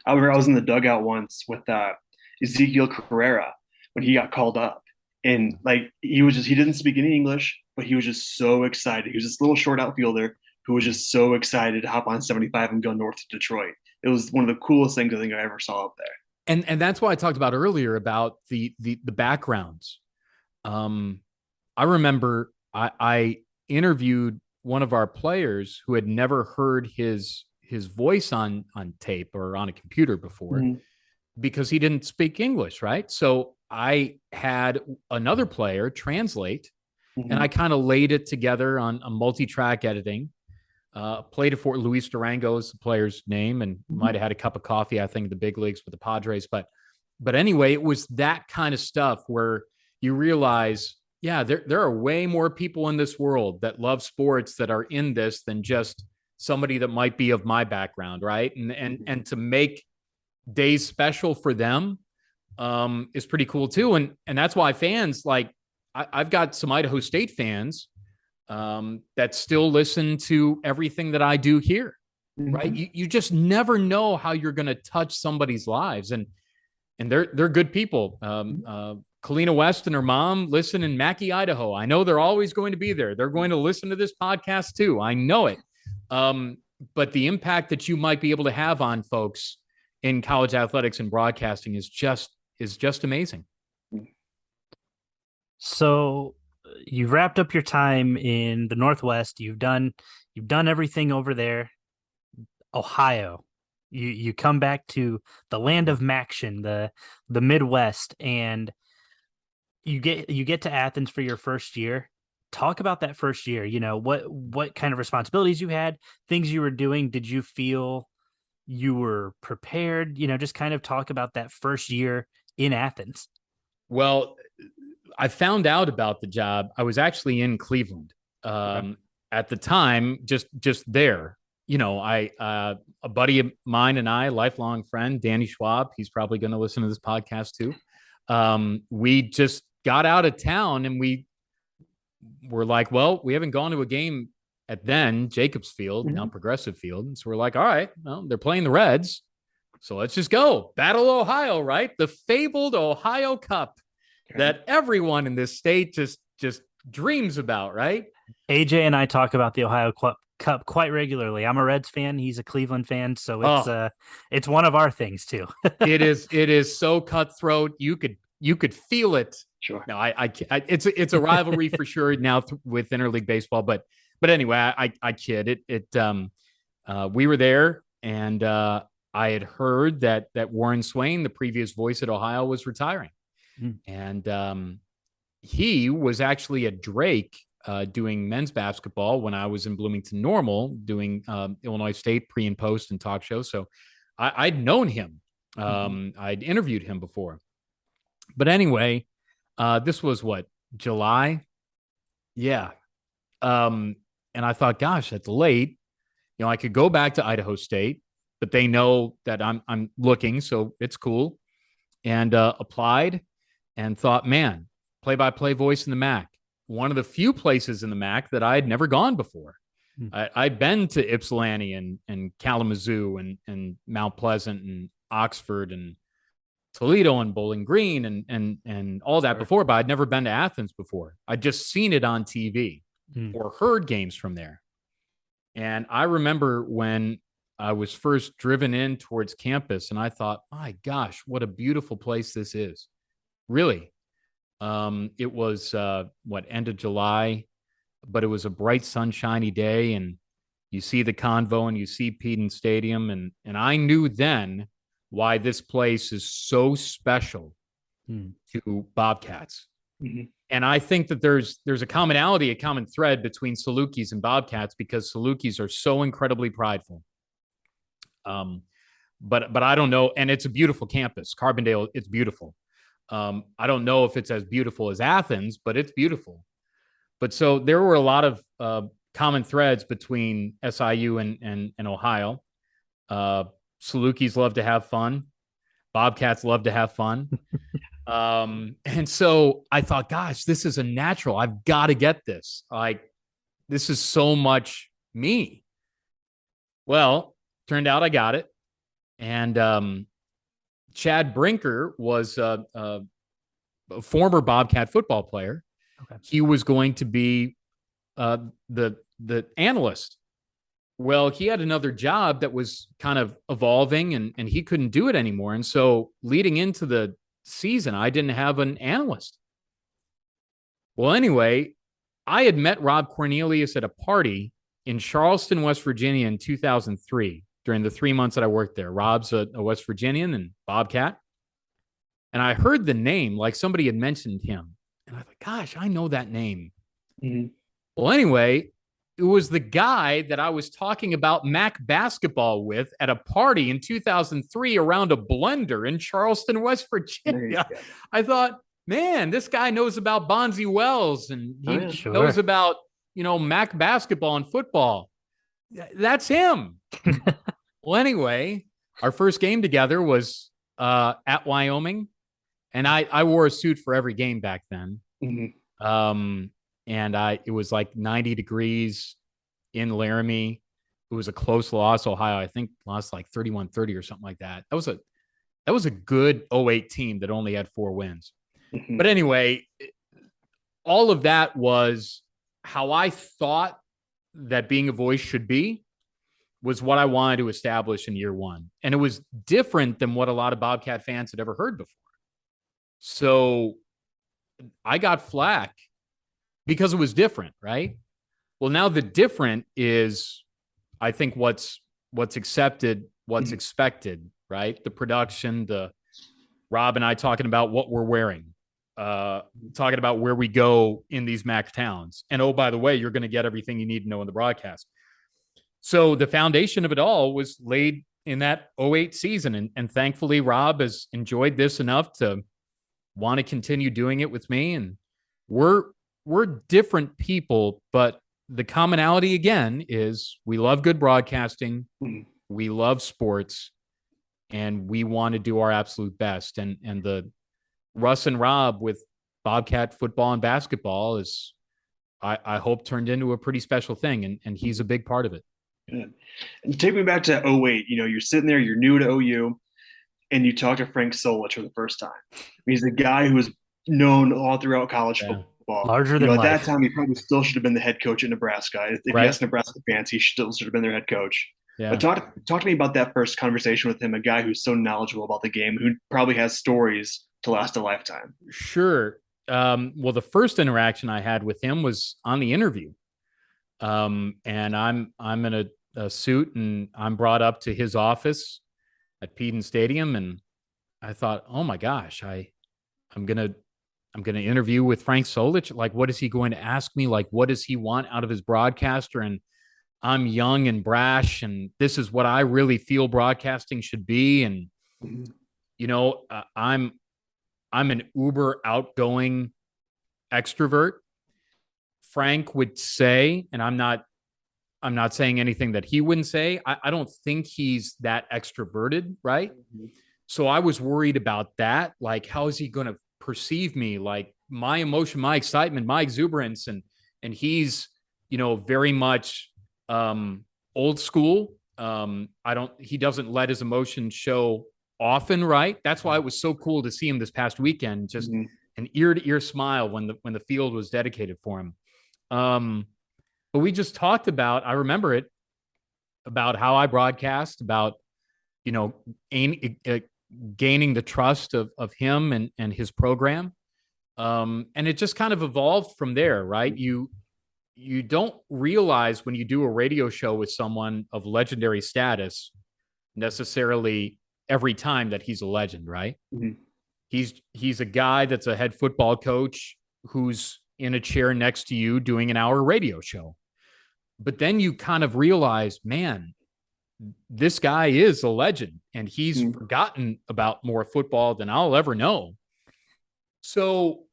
Speaker 3: I remember I was in the dugout once with Ezekiel Carrera when he got called up. And like he didn't speak any English, but he was just so excited. He was this little short outfielder who was just so excited to hop on 75 and go north to Detroit. It was one of the coolest things I think I ever saw up there.
Speaker 4: And that's why I talked about earlier about the backgrounds. I remember I interviewed one of our players who had never heard his voice on tape or on a computer before because he didn't speak English, right? So I had another player translate, and I kind of laid it together on a multi-track editing. Played it for Luis Durango is the player's name, and might have had a cup of coffee, I think, in the big leagues with the Padres. But anyway, it was that kind of stuff where you realize, yeah, there are way more people in this world that love sports that are in this than just somebody that might be of my background, right? And to make days special for them is pretty cool too. And that's why fans, like I've got some Idaho State fans that still listen to everything that I do here, right? You just never know how you're going to touch somebody's lives, and they're good people. Kalina West and her mom listen in Mackay, Idaho. I know they're always going to be there. They're going to listen to this podcast too. I know it. But the impact that you might be able to have on folks in college athletics and broadcasting is just amazing.
Speaker 2: So you've wrapped up your time in the Northwest. You've done everything over there. Ohio. You come back to the land of Maction, the Midwest, and you get to Athens for your first year. Talk about that first year. You know, what kind of responsibilities you had, things you were doing. Did you feel you were prepared? You know, just kind of talk about that first year in Athens.
Speaker 4: Well, I found out about the job. I was actually in Cleveland at the time, just there. You know, a buddy of mine and I, lifelong friend, Danny Schwab, he's probably going to listen to this podcast too. We just got out of town and we were like, well, we haven't gone to a game at then Jacobs Field, now Progressive Field. And so we're like, all right, well, they're playing the Reds, so let's just go. Battle Ohio, right? The fabled Ohio Cup that everyone in this state just dreams about, right?
Speaker 2: AJ and I talk about the Ohio Cup quite regularly. I'm a Reds fan. He's a Cleveland fan. So it's one of our things too.
Speaker 4: It is so cutthroat. You could feel it.
Speaker 3: Sure.
Speaker 4: No, it's a rivalry for sure now with interleague baseball, but anyway, I kid it. We were there, and I had heard that Warren Swain, the previous voice at Ohio, was retiring. And he was actually at Drake doing men's basketball when I was in Bloomington Normal doing Illinois State pre and post and talk shows. So I'd known him I'd interviewed him before. But anyway, this was what, July? Yeah. And I thought, gosh, that's late. I could go back to Idaho State, but they know that I'm looking, so it's cool. And applied and thought, man, play-by-play voice in the MAC. One of the few places in the MAC that I had never gone before. I'd been to Ypsilanti and Kalamazoo and Mount Pleasant and Oxford and Toledo and Bowling Green and all that before, but I'd never been to Athens before. I'd just seen it on TV or heard games from there. And I remember when I was first driven in towards campus and I thought, my gosh, what a beautiful place this is. Really. It was end of July, but it was a bright, sunshiny day, and you see the Convo and you see Peden Stadium, and I knew then why this place is so special to Bobcats. And I think that there's a commonality, a common thread between Salukis and Bobcats, because Salukis are so incredibly prideful. But I don't know, and it's a beautiful campus. Carbondale, it's beautiful. I don't know if it's as beautiful as Athens, but it's beautiful. But so there were a lot of common threads between SIU and Ohio. Salukis love to have fun. Bobcats love to have fun. And so I thought, gosh, this is a natural. I've got to get this. This is so much me. Well, turned out I got it. And Chad Brinker was a former Bobcat football player. Okay. He was going to be the analyst. Well, he had another job that was kind of evolving, and he couldn't do it anymore. And so leading into the season, I didn't have an analyst. Well, anyway, I had met Rob Cornelius at a party in Charleston, West Virginia in 2003 during the 3 months that I worked there. Rob's a West Virginian and Bobcat. And I heard the name, like somebody had mentioned him. And I thought, gosh, I know that name. Well, anyway, it was the guy that I was talking about MAC basketball with at a party in 2003 around a blender in Charleston, West Virginia. I thought, man, this guy knows about Bonzi Wells, and he knows about, MAC basketball and football. That's him. Well, anyway, our first game together was at Wyoming, and I wore a suit for every game back then. And it was like 90 degrees in Laramie. It was a close loss. Ohio, I think, lost like 31-30 or something like that. That was a good 08 team that only had 4 wins. But anyway, all of that was how I thought that being a voice should be, was what I wanted to establish in year one. And it was different than what a lot of Bobcat fans had ever heard before. So I got flack because it was different, right? Well, now the different is, I think, what's accepted, what's expected, right? The production, the Rob and I talking about what we're wearing, talking about where we go in these MAC towns. And oh, by the way, you're going to get everything you need to know in the broadcast. So the foundation of it all was laid in that 08 season. And thankfully, Rob has enjoyed this enough to want to continue doing it with me. And we're different people, but the commonality, again, is we love good broadcasting, we love sports, and we want to do our absolute best. And the Russ and Rob with Bobcat football and basketball is, I hope, turned into a pretty special thing, and he's a big part of it.
Speaker 3: Good. And take me back to 08. You're sitting there, you're new to OU, and you talk to Frank Solich for the first time. He's a guy who was known all throughout college football.
Speaker 2: Larger than life.
Speaker 3: At that time, he probably still should have been the head coach at Nebraska. If you ask Nebraska fans, he still should have been their head coach. Yeah. But talk to me about that first conversation with him, a guy who's so knowledgeable about the game, who probably has stories to last a lifetime.
Speaker 4: Sure. Well, the first interaction I had with him was on the interview. And I'm in a suit, and I'm brought up to his office at Peden Stadium, and I thought, oh my gosh, I'm gonna interview with Frank Solich. Like, what is he going to ask me? Like, what does he want out of his broadcaster? And I'm young and brash, and this is what I really feel broadcasting should be. And I'm an uber outgoing extrovert. Frank would say, and I'm not saying anything that he wouldn't say. I don't think he's that extroverted, right? Mm-hmm. So I was worried about that. Like, how is he going to perceive me? Like my emotion, my excitement, my exuberance, and he's, very much old school. He doesn't let his emotions show often, right? That's why it was so cool to see him this past weekend, just an ear to ear smile when the field was dedicated for him. But we just talked about, I remember it, about how I broadcast, about, gaining the trust of him and his program. And it just kind of evolved from there, right? You don't realize when you do a radio show with someone of legendary status necessarily every time that he's a legend, right? Mm-hmm. He's a guy that's a head football coach who's in a chair next to you doing an hour radio show. But then you kind of realize, man, this guy is a legend and he's forgotten about more football than I'll ever know. So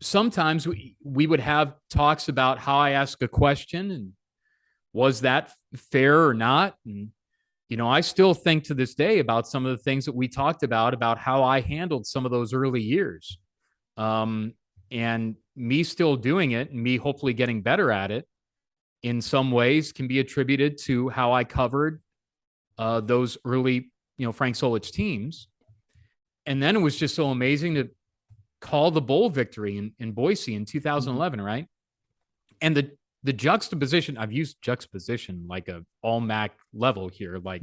Speaker 4: sometimes we would have talks about how I ask a question and was that fair or not? And, I still think to this day about some of the things that we talked about how I handled some of those early years. And me still doing it and me hopefully getting better at it in some ways can be attributed to how I covered those early, Frank Solich teams. And then it was just so amazing to call the bowl victory in Boise in 2011, right? And the juxtaposition, I've used juxtaposition like a all MAC level here, like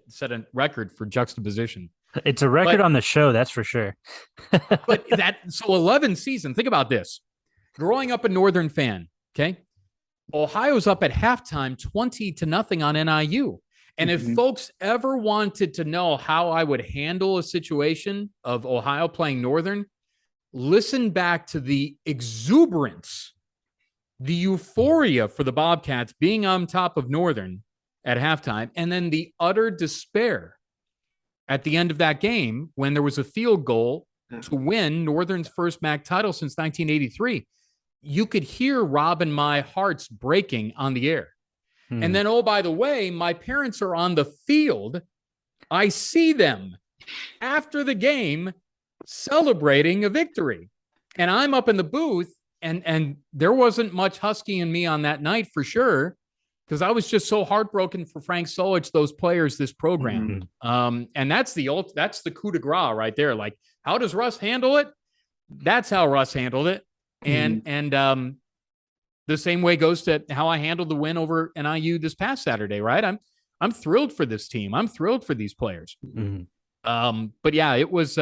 Speaker 4: set a record for juxtaposition.
Speaker 2: It's a record on the show, that's for sure.
Speaker 4: But 11 season, think about this. Growing up a Northern fan, okay? Ohio's up at halftime 20-0 on NIU. And if folks ever wanted to know how I would handle a situation of Ohio playing Northern, listen back to the exuberance, the euphoria for the Bobcats being on top of Northern at halftime, and then the utter despair at the end of that game when there was a field goal to win Northern's first MAC title since 1983. You could hear Rob and my hearts breaking on the air. And then, oh, by the way, my parents are on the field. I see them after the game celebrating a victory. And I'm up in the booth, and there wasn't much Husky in me on that night for sure, because I was just so heartbroken for Frank Solich, those players, this program. And that's the coup de grace right there. Like, how does Russ handle it? That's how Russ handled it. And the same way goes to how I handled the win over NIU this past Saturday, right? I'm thrilled for this team. I'm thrilled for these players. But yeah, it was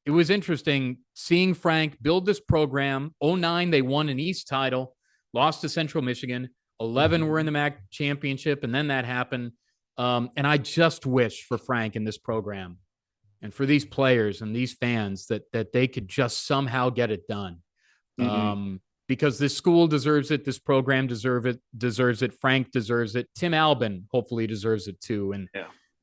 Speaker 4: interesting seeing Frank build this program. 2009, they won an East title, lost to Central Michigan. 2011 were in the MAC championship, and then that happened. And I just wish for Frank and this program and for these players and these fans that they could just somehow get it done. Because this school deserves it. This program deserves it. Frank deserves it. Tim Albin hopefully deserves it too. And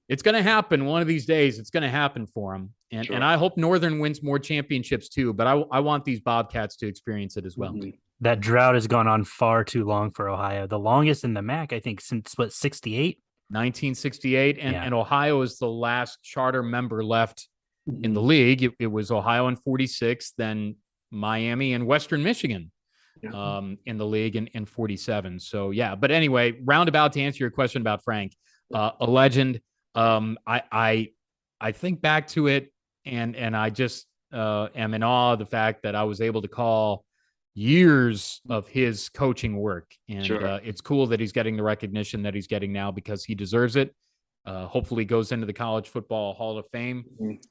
Speaker 4: it's going to happen one of these days. It's going to happen for him. And I hope Northern wins more championships too. But I want these Bobcats to experience it as well.
Speaker 2: That drought has gone on far too long for Ohio. The longest in the MAC, I think, since 68?
Speaker 4: 1968. And Ohio is the last charter member left in the league. It was Ohio in 46, then Miami and Western Michigan in the league in 47. So, yeah. But anyway, roundabout to answer your question about Frank, a legend. I think back to it and I just am in awe of the fact that I was able to call years of his coaching work. And it's cool that he's getting the recognition that he's getting now because he deserves it. Hopefully goes into the College Football Hall of Fame.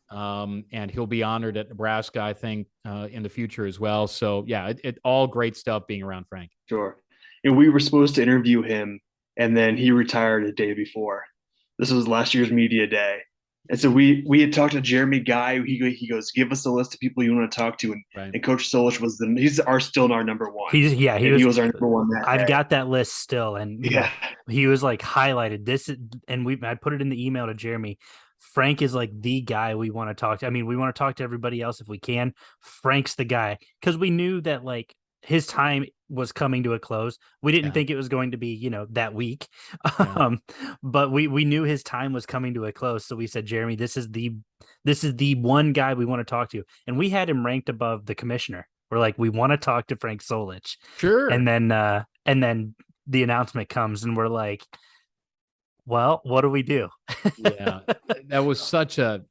Speaker 4: And he'll be honored at Nebraska, I think, in the future as well. So, yeah, it all great stuff being around Frank.
Speaker 3: Sure. And we were supposed to interview him, and then he retired the day before. This was last year's media day. And so we had talked to Jeremy Guy. He goes, give us a list of people you want to talk to. And Coach Solich was still our number one. He was our number one.
Speaker 2: I've got that list still. And he was like highlighted this. And I put it in the email to Jeremy. Frank is like the guy we want to talk to. I mean, we want to talk to everybody else if we can. Frank's the guy because we knew that like his time was coming to a close. We didn't think it was going to be, you know, that week.
Speaker 4: Yeah.
Speaker 2: But we knew his time was coming to a close. So we said, Jeremy, this is the one guy we want to talk to. And we had him ranked above the commissioner. We're like, we want to talk to Frank Solich.
Speaker 4: Sure.
Speaker 2: And then the announcement comes and we're like, well, what do we do?
Speaker 4: Yeah. That was such an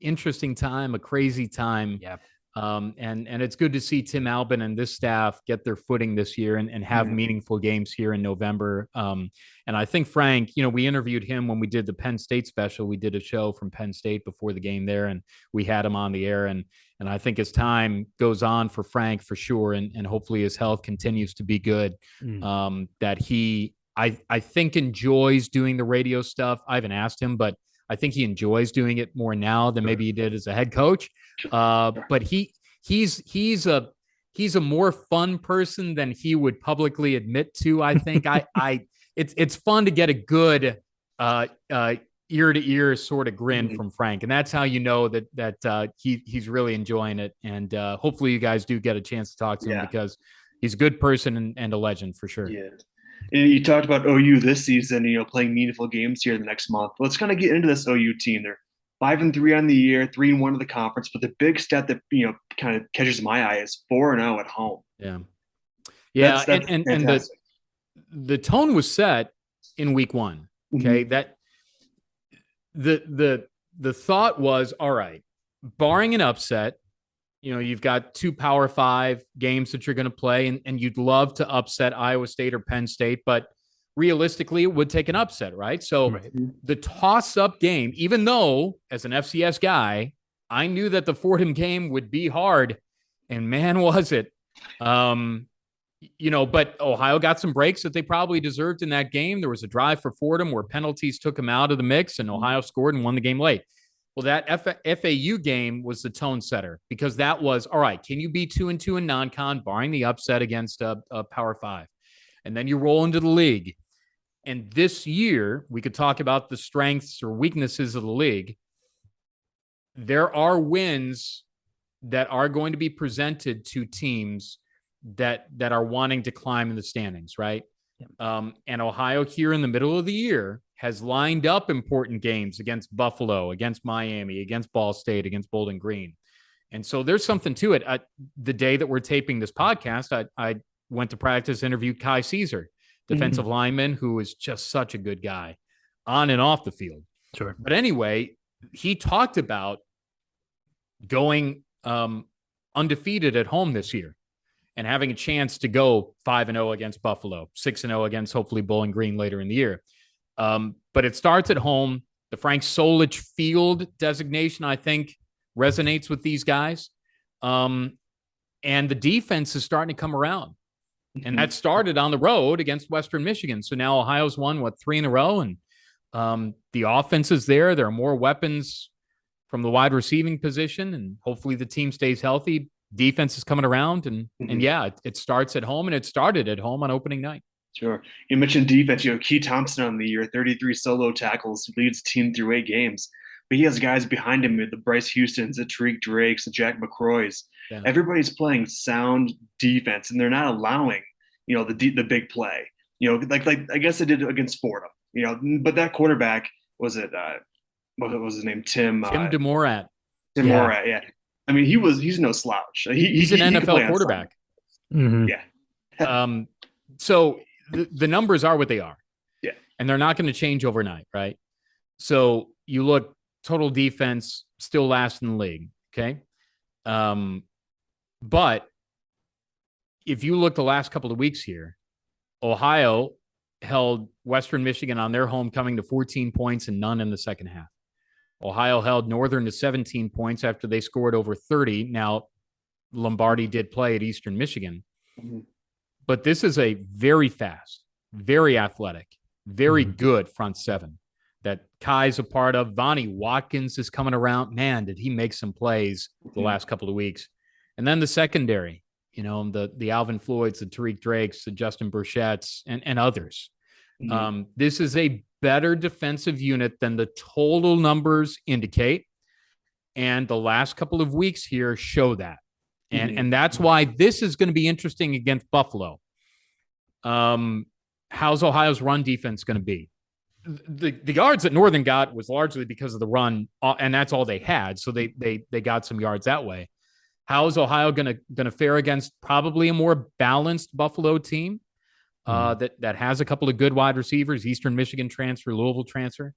Speaker 4: interesting time, a crazy time.
Speaker 2: Yeah.
Speaker 4: And it's good to see Tim Albin and this staff get their footing this year and have meaningful games here in November. And I think Frank, you know, we interviewed him when we did the Penn State special. We did a show from Penn State before the game there, and we had him on the air. And I think as time goes on for Frank, for sure, and hopefully his health continues to be good, that he, I think, enjoys doing the radio stuff. I haven't asked him, but I think he enjoys doing it more now than maybe he did as a head coach. But he's a more fun person than he would publicly admit to. I think it's fun to get a good ear to ear sort of grin from Frank, and that's how you know that he's really enjoying it. And hopefully you guys do get a chance to talk to him because he's a good person and a legend for sure.
Speaker 3: Yeah. And you talked about OU this season, you know, playing meaningful games here the next month. Let's kind of get into this OU team. They're 5-3 on the year, 3-1 of the conference, but the big stat that, you know, kind of catches my eye is 4-0 at home.
Speaker 4: Yeah.
Speaker 3: That's
Speaker 4: and the tone was set in week one. Okay. That the thought was, all right, barring an upset, you know, you've got 2 Power 5 games that you're going to play, and you'd love to upset Iowa State or Penn State, but realistically, it would take an upset, right? So the toss-up game, even though as an FCS guy, I knew that the Fordham game would be hard, and man, was it. You know, but Ohio got some breaks that they probably deserved in that game. There was a drive for Fordham where penalties took them out of the mix, and Ohio scored and won the game late. Well, that FAU game was the tone setter because that was, all right, can you be 2-2 in non-con, barring the upset against a Power 5? And then you roll into the league. And this year, we could talk about the strengths or weaknesses of the league. There are wins that are going to be presented to teams that are wanting to climb in the standings, right? And Ohio here in the middle of the year has lined up important games against Buffalo, against Miami, against Ball State, against Bowling Green. And so there's something to it. The day that we're taping this podcast, I went to practice, interviewed Kai Caesar, defensive lineman, who is just such a good guy on and off the field.
Speaker 2: Sure.
Speaker 4: But anyway, he talked about going undefeated at home this year and having a chance to go 5-0 against Buffalo, 6-0 against hopefully Bowling Green later in the year. But it starts at home. The Frank Solich Field designation, I think, resonates with these guys. And the defense is starting to come around. And that started on the road against Western Michigan. So now Ohio's won, 3 in a row? And the offense is there. There are more weapons from the wide receiving position. And hopefully the team stays healthy. Defense is coming around. And yeah, it starts at home. And it started at home on opening night.
Speaker 3: Sure. You mentioned defense. You know, Key Thompson on the year, 33 solo tackles, leads the team through 8 games. But he has guys behind him, the Bryce Houstons, the Tariq Drakes, the Jack McCroys. Yeah. Everybody's playing sound defense, and they're not allowing, you know, the big play. You know, like I guess they did against Fordham. You know, but that quarterback was it? What was his name? Tim
Speaker 4: DeMorat.
Speaker 3: Tim Morat. Yeah. I mean, he's no slouch.
Speaker 4: He's an NFL quarterback.
Speaker 3: Yeah.
Speaker 4: So the numbers are what they are.
Speaker 3: Yeah.
Speaker 4: And they're not going to change overnight, right? So you look, total defense still last in the league. Okay. But if you look the last couple of weeks here, Ohio held Western Michigan on their homecoming to 14 points and none in the second half. Ohio held Northern to 17 points after they scored over 30. Now, Lombardi did play at Eastern Michigan. But this is a very fast, very athletic, very good front seven that Kai's a part of. Vonnie Watkins is coming around. Man, did he make some plays the last couple of weeks. And then the secondary, you know, the Alvin Floyds, the Tariq Drakes, the Justin Burchett's, and others. This is a better defensive unit than the total numbers indicate. And the last couple of weeks here show that. And that's why this is going to be interesting against Buffalo. How's Ohio's run defense going to be? The yards that Northern got was largely because of the run, and that's all they had. So they got some yards that way. How is Ohio going to fare against probably a more balanced Buffalo team that has a couple of good wide receivers, Eastern Michigan transfer, Louisville transfer,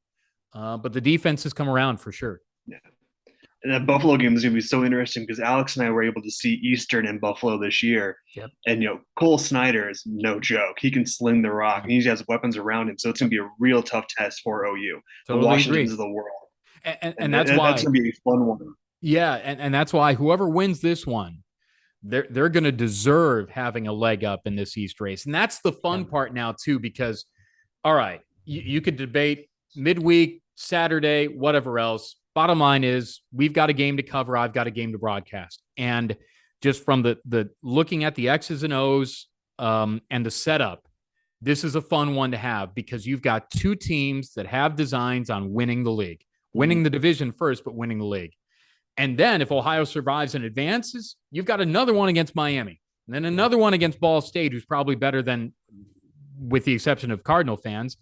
Speaker 4: but the defense has come around for sure.
Speaker 3: Yeah. And that Buffalo game is going to be so interesting because Alex and I were able to see Eastern and Buffalo this year.
Speaker 2: Yep.
Speaker 3: And, Cole Snyder is no joke. He can sling the rock and he has weapons around him. So it's going to be a real tough test for OU.
Speaker 4: Totally
Speaker 3: the Washingtons
Speaker 4: agree.
Speaker 3: of the world.
Speaker 4: And that's why.
Speaker 3: That's going to be a fun one.
Speaker 4: Yeah. And that's why whoever wins this one, they're going to deserve having a leg up in this East race. And that's the fun part now, too, because, all right, you could debate midweek, Saturday, whatever else. Bottom line is we've got a game to cover. I've got a game to broadcast. And just from the looking at the X's and O's and the setup, this is a fun one to have because you've got two teams that have designs on winning the league, winning the division first, but winning the league. And then if Ohio survives and advances, you've got another one against Miami and then another one against Ball State, who's probably better than, with the exception of Cardinal fans,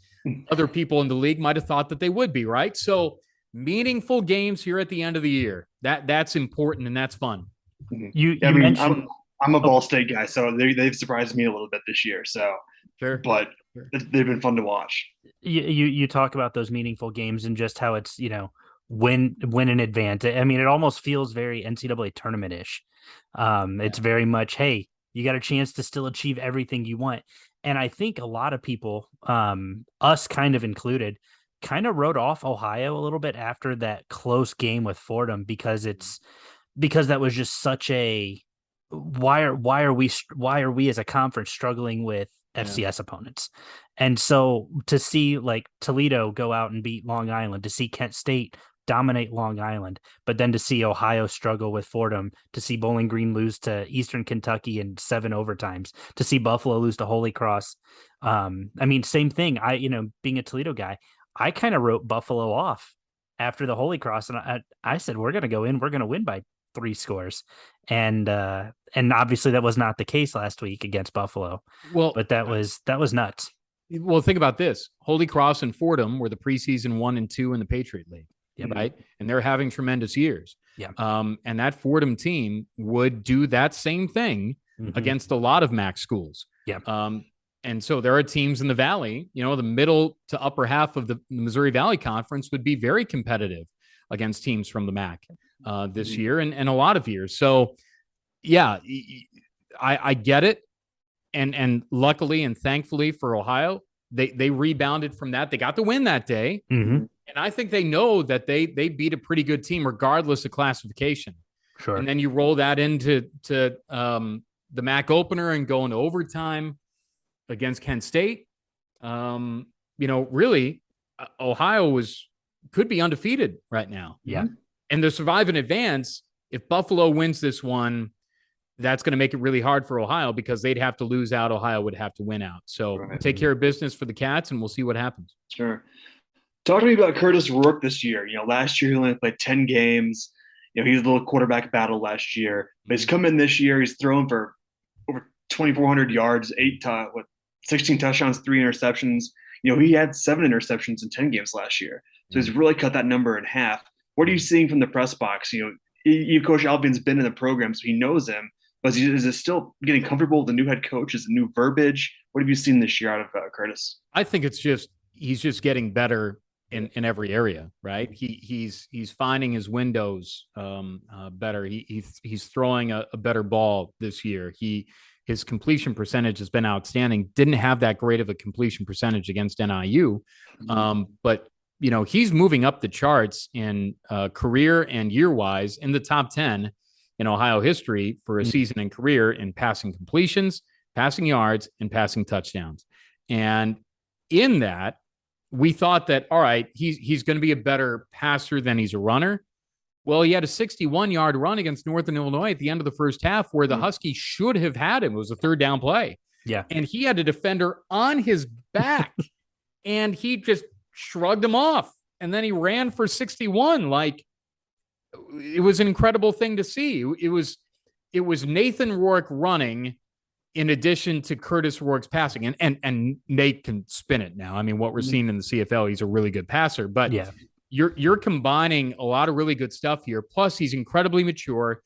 Speaker 4: other people in the league might have thought that they would be, right? So meaningful games here at the end of the year. That's important and that's fun.
Speaker 2: You mentioned
Speaker 3: I'm a Ball State guy, so they've surprised me a little bit this year. So,
Speaker 4: sure,
Speaker 3: but they've been fun to watch.
Speaker 2: You talk about those meaningful games and just how it's win in advance. I mean, it almost feels very NCAA tournament-ish. It's very much, hey, you got a chance to still achieve everything you want. And I think a lot of people, us kind of included, kind of wrote off Ohio a little bit after that close game with Fordham because that was just such a why are we as a conference struggling with FCS opponents. And so to see like Toledo go out and beat Long Island, to see Kent State dominate Long Island, but then to see Ohio struggle with Fordham, to see Bowling Green lose to Eastern Kentucky in 7 overtimes, to see Buffalo lose to Holy Cross. I mean, same thing. Being a Toledo guy, I kind of wrote Buffalo off after the Holy Cross, and I said, we're going to go in, we're going to win by 3 scores. And obviously that was not the case last week against Buffalo. Well, but that was nuts.
Speaker 4: Well, think about this. Holy Cross and Fordham were the preseason 1 and 2 in the Patriot League.
Speaker 2: Yep.
Speaker 4: Right. And they're having tremendous years.
Speaker 2: Yeah.
Speaker 4: And that Fordham team would do that same thing against a lot of MAC schools.
Speaker 2: Yeah.
Speaker 4: And so there are teams in the Valley, the middle to upper half of the Missouri Valley Conference would be very competitive against teams from the MAC this year and a lot of years. So, yeah, I get it. And luckily and thankfully for Ohio, they rebounded from that. They got the win that day.
Speaker 2: Mm-hmm.
Speaker 4: And I think they know that they beat a pretty good team regardless of classification.
Speaker 2: Sure. And
Speaker 4: then you roll that into the MAC opener and go into overtime against Kent State. Really, Ohio could be undefeated right now.
Speaker 2: Yeah.
Speaker 4: And to survive in advance, if Buffalo wins this one, that's going to make it really hard for Ohio because they'd have to lose out. Ohio would have to win out. So take care of business for the Cats and we'll see what happens.
Speaker 3: Sure. Talk to me about Curtis Rourke this year. Last year he only played 10 games. He was a little quarterback battle last year. But he's come in this year. He's thrown for over 2,400 yards, 16 touchdowns, 3 interceptions. He had 7 interceptions in 10 games last year. So he's really cut that number in half. What are you seeing from the press box? Coach Albion's been in the program, so he knows him. But is it still getting comfortable with the new head coach? Is it new verbiage? What have you seen this year out of Curtis?
Speaker 4: I think he's just getting better in every area, right? He's finding his windows better. He's throwing a better ball this year. His completion percentage has been outstanding. Didn't have that great of a completion percentage against NIU, but he's moving up the charts in career and year-wise in the top 10 in Ohio history for a season and career in passing completions, passing yards, and passing touchdowns. And in that, we thought that, all right, he's going to be a better passer than he's a runner. Well, he had a 61-yard run against Northern Illinois at the end of the first half where the Huskies should have had him. It was a 3rd down play.
Speaker 2: Yeah.
Speaker 4: And he had a defender on his back and he just shrugged him off. And then he ran for 61. Like, it was an incredible thing to see. It was Nathan Rourke running in addition to Curtis Rourke's passing. And Nate can spin it now. I mean, what we're seeing in the CFL, he's a really good passer. But
Speaker 2: Yeah.
Speaker 4: You're combining a lot of really good stuff here. Plus, he's incredibly mature.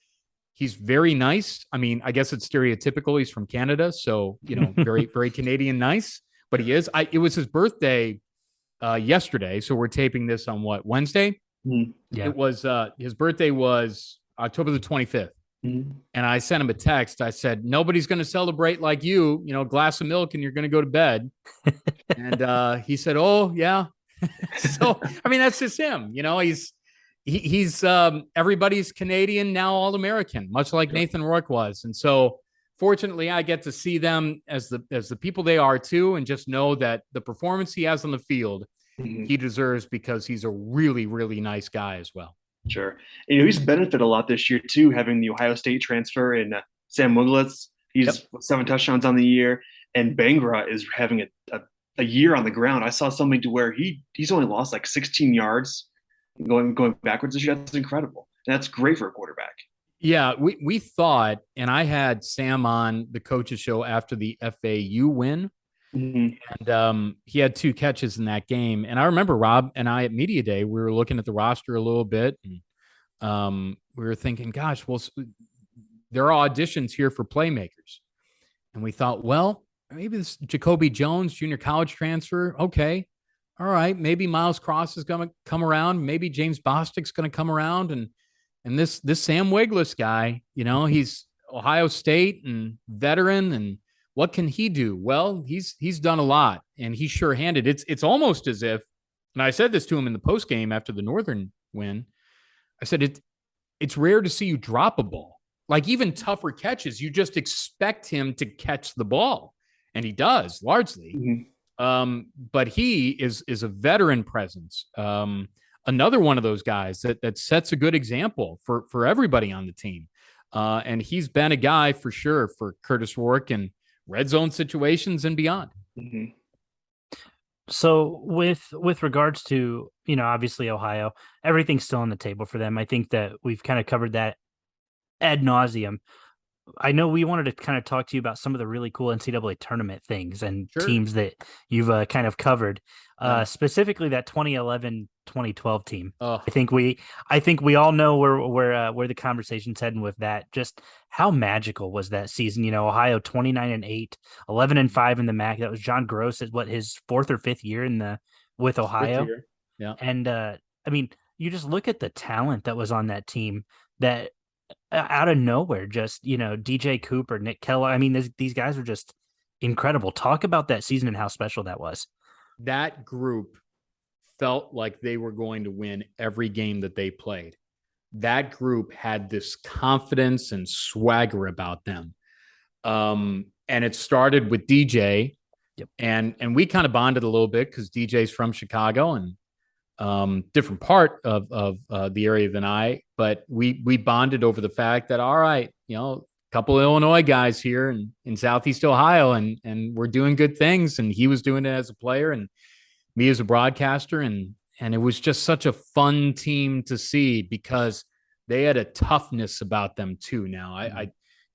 Speaker 4: He's very nice. I mean, I guess it's stereotypical. He's from Canada, so very, very Canadian nice. But he is. It was his birthday yesterday, so we're taping this on Wednesday.
Speaker 3: Mm-hmm.
Speaker 2: Yeah.
Speaker 4: It was his birthday was October the 25th, and I sent him a text. I said, "Nobody's going to celebrate like you. Glass of milk, and you're going to go to bed." And he said, "Oh yeah." So I mean, that's just him. He's everybody's Canadian now, All-American, much like Nathan Rourke was. And so fortunately I get to see them as the people they are too, and just know that the performance he has on the field, he deserves, because he's a really, really nice guy as well.
Speaker 3: Sure. He's benefited a lot this year too, having the Ohio State transfer in Sam Wiglitz. He's 7 touchdowns on the year, and Bangra is having a year on the ground. I saw something to where he's only lost like 16 yards going backwards this year. That's incredible. And that's great for a quarterback.
Speaker 4: Yeah, we thought, and I had Sam on the coach's show after the FAU win, and he had 2 catches in that game. And I remember Rob and I at Media Day, we were looking at the roster a little bit, and we were thinking, gosh, well, there are auditions here for playmakers. And we thought, well, maybe this Jacoby Jones, junior college transfer. Okay. All right. Maybe Miles Cross is going to come around. Maybe James Bostic's going to come around. And this Sam Wiglitz guy, he's Ohio State and veteran. And what can he do? Well, he's done a lot, and he's sure-handed. It's almost as if, and I said this to him in the post game after the Northern win, I said, it's rare to see you drop a ball. Like, even tougher catches, you just expect him to catch the ball. And he does largely. But he is a veteran presence. Another one of those guys that sets a good example for everybody on the team. And he's been a guy for sure for Curtis Rourke in red zone situations and beyond.
Speaker 2: So with regards to, obviously Ohio, everything's still on the table for them. I think that we've kind of covered that ad nauseum. I know we wanted to kind of talk to you about some of the really cool NCAA tournament things and teams that you've kind of covered, specifically that 2011-2012 team. I think we all know where the conversation's heading with that. Just how magical was that season? Ohio 29-8, 11-5 in the MAC. That was John Gross his 4th or 5th year with Ohio.
Speaker 4: Yeah,
Speaker 2: and I mean, you just look at the talent that was on that team that. Out of nowhere, just DJ Cooper, Nick Keller. I mean, these guys are just incredible. Talk about that season and how special that was.
Speaker 4: That group felt like they were going to win every game that they played. That group had this confidence and swagger about them. And it started with DJ.
Speaker 2: Yep.
Speaker 4: And we kind of bonded a little bit because DJ's from Chicago and different part of the area than I, but we bonded over the fact that, all right, a couple of Illinois guys here in Southeast Ohio, and we're doing good things. And he was doing it as a player and me as a broadcaster. And it was just such a fun team to see because they had a toughness about them too. Now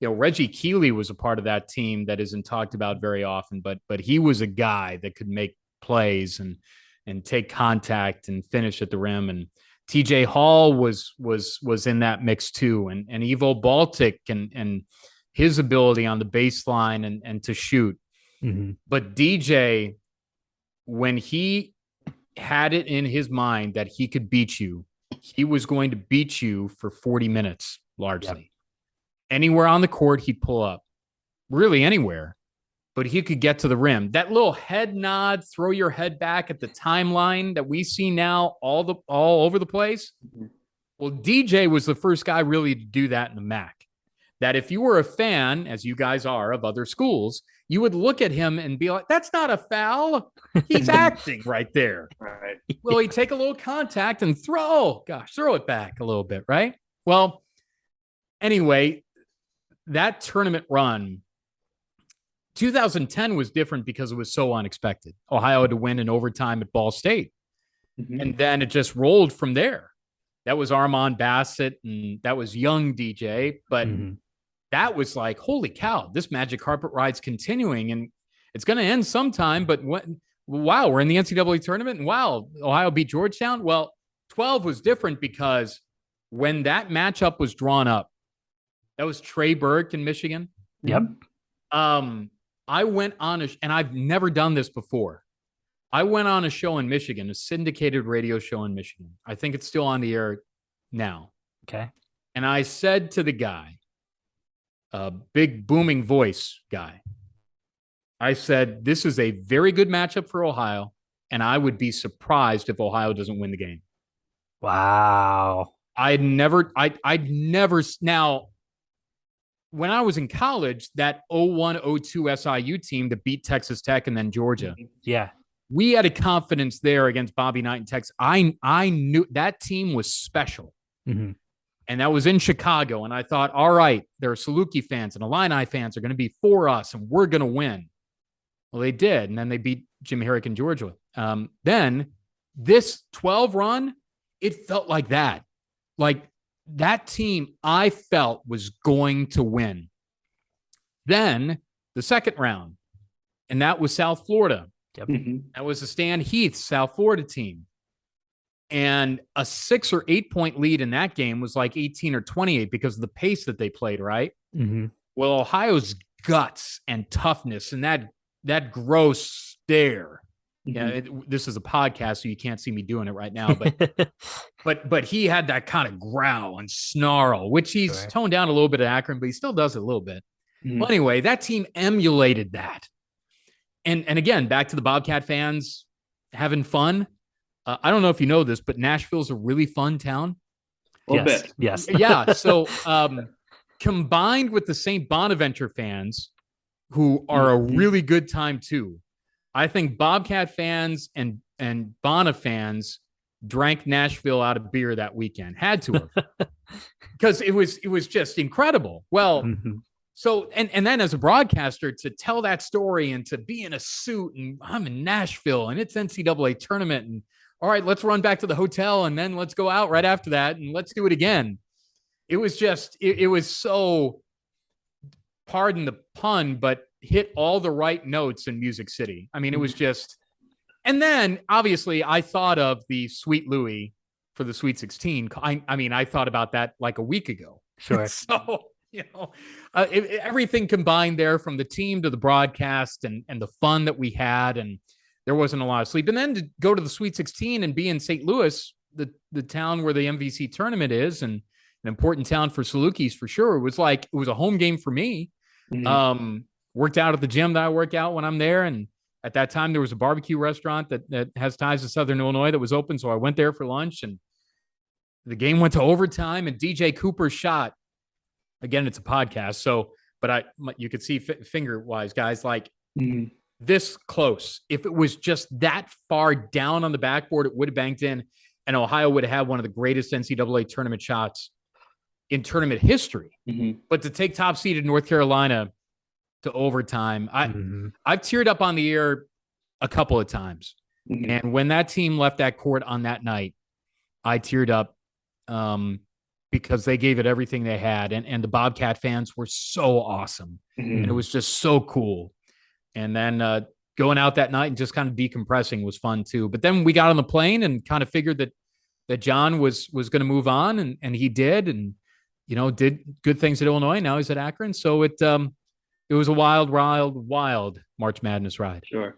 Speaker 4: Reggie Keeley was a part of that team that isn't talked about very often, but he was a guy that could make plays and take contact and finish at the rim. And TJ Hall was in that mix too. And Evo Baltic and his ability on the baseline and to shoot. But DJ, when he had it in his mind that he could beat you, he was going to beat you for 40 minutes, largely. Yep. Anywhere on the court, he'd pull up. Really anywhere. But he could get to the rim. That little head nod, throw your head back at the timeline that we see now all over the place. Well, DJ was the first guy really to do that in the MAC. That if you were a fan, as you guys are, of other schools, you would look at him and be like, that's not a foul. He's acting right there.
Speaker 3: Right.
Speaker 4: Well, he'd take a little contact and throw it back a little bit, right? Well, anyway, that tournament run 2010 was different because it was so unexpected. Ohio had to win in overtime at Ball State.
Speaker 3: Mm-hmm.
Speaker 4: And then it just rolled from there. That was Armand Bassett and that was young DJ. But that was like, holy cow, this magic carpet ride's continuing and it's going to end sometime. But wow, we're in the NCAA tournament. And wow, Ohio beat Georgetown. Well, 12 was different because when that matchup was drawn up, that was Trey Burke in Michigan.
Speaker 2: Yep.
Speaker 4: I went on and I've never done this before. I went on a show in Michigan, a syndicated radio show in Michigan. I think it's still on the air now.
Speaker 2: Okay.
Speaker 4: And I said to the guy, a big booming voice guy, I said, this is a very good matchup for Ohio, and I would be surprised if Ohio doesn't win the game.
Speaker 2: Wow.
Speaker 4: I'd never, now, when I was in college, that 01-02 SIU team that beat Texas Tech and then Georgia.
Speaker 2: Yeah.
Speaker 4: We had a confidence there against Bobby Knight and Texas. I knew that team was special.
Speaker 2: Mm-hmm.
Speaker 4: And that was in Chicago. And I thought, all right, there are Saluki fans and Illini fans are going to be for us and we're going to win. Well, they did. And then they beat Jim Herrick in Georgia. Then this 12 run, it felt like that. Like that team I felt was going to win. Then the second round, and that was South Florida.
Speaker 2: Yep.
Speaker 3: Mm-hmm.
Speaker 4: That was the Stan Heath South Florida team. And a 6 or 8 point lead in that game was like 18 or 28 because of the pace that they played, right?
Speaker 2: Mm-hmm.
Speaker 4: Well, Ohio's guts and toughness and that gross stare.
Speaker 3: Mm-hmm.
Speaker 4: Yeah, this is a podcast, so you can't see me doing it right now. But he had that kind of growl and snarl, which he's toned down a little bit at Akron, but he still does it a little bit.
Speaker 3: Mm-hmm.
Speaker 4: Well, anyway, that team emulated that. And again, back to the Bobcat fans having fun. I don't know if you know this, but Nashville's a really fun town.
Speaker 3: A little bit.
Speaker 2: Yes.
Speaker 4: Yeah. So combined with the St. Bonaventure fans, who are a really good time too, I think Bobcat fans and Bona fans drank Nashville out of beer that weekend. Had to have. Because it was just incredible. Well, so and then as a broadcaster to tell that story and to be in a suit and I'm in Nashville and it's NCAA tournament and all right, let's run back to the hotel and then let's go out right after that and let's do it again. It was just, it was so, pardon the pun, but hit all the right notes in Music City. I mean, it was just, and then obviously I thought of the Sweet Louie for the Sweet 16. I mean, I thought about that like a week ago.
Speaker 2: Sure.
Speaker 4: So, you know, everything combined there from the team to the broadcast and the fun that we had. And there wasn't a lot of sleep. And then to go to the Sweet 16 and be in St. Louis, the town where the MVC tournament is, and an important town for Salukis for sure. It was a home game for me. Mm-hmm. Worked out at the gym that I work out when I'm there. And at that time, there was a barbecue restaurant that has ties to Southern Illinois that was open. So I went there for lunch and the game went to overtime and DJ Cooper's shot. Again, it's a podcast. So, but you could see finger wise guys like, this close. If it was just that far down on the backboard, it would have banked in, and Ohio would have had one of the greatest NCAA tournament shots in tournament history. Mm-hmm. But to take top seeded North Carolina to overtime, I've teared up on the air a couple of times. Mm-hmm. And when that team left that court on that night, I teared up because they gave it everything they had. And the Bobcat fans were so awesome. Mm-hmm. And it was just so cool. And then going out that night and just kind of decompressing was fun too. But then we got on the plane and kind of figured that John was going to move on, and he did, and you know, did good things at Illinois. Now he's at Akron. So it was a wild March Madness ride.
Speaker 3: Sure.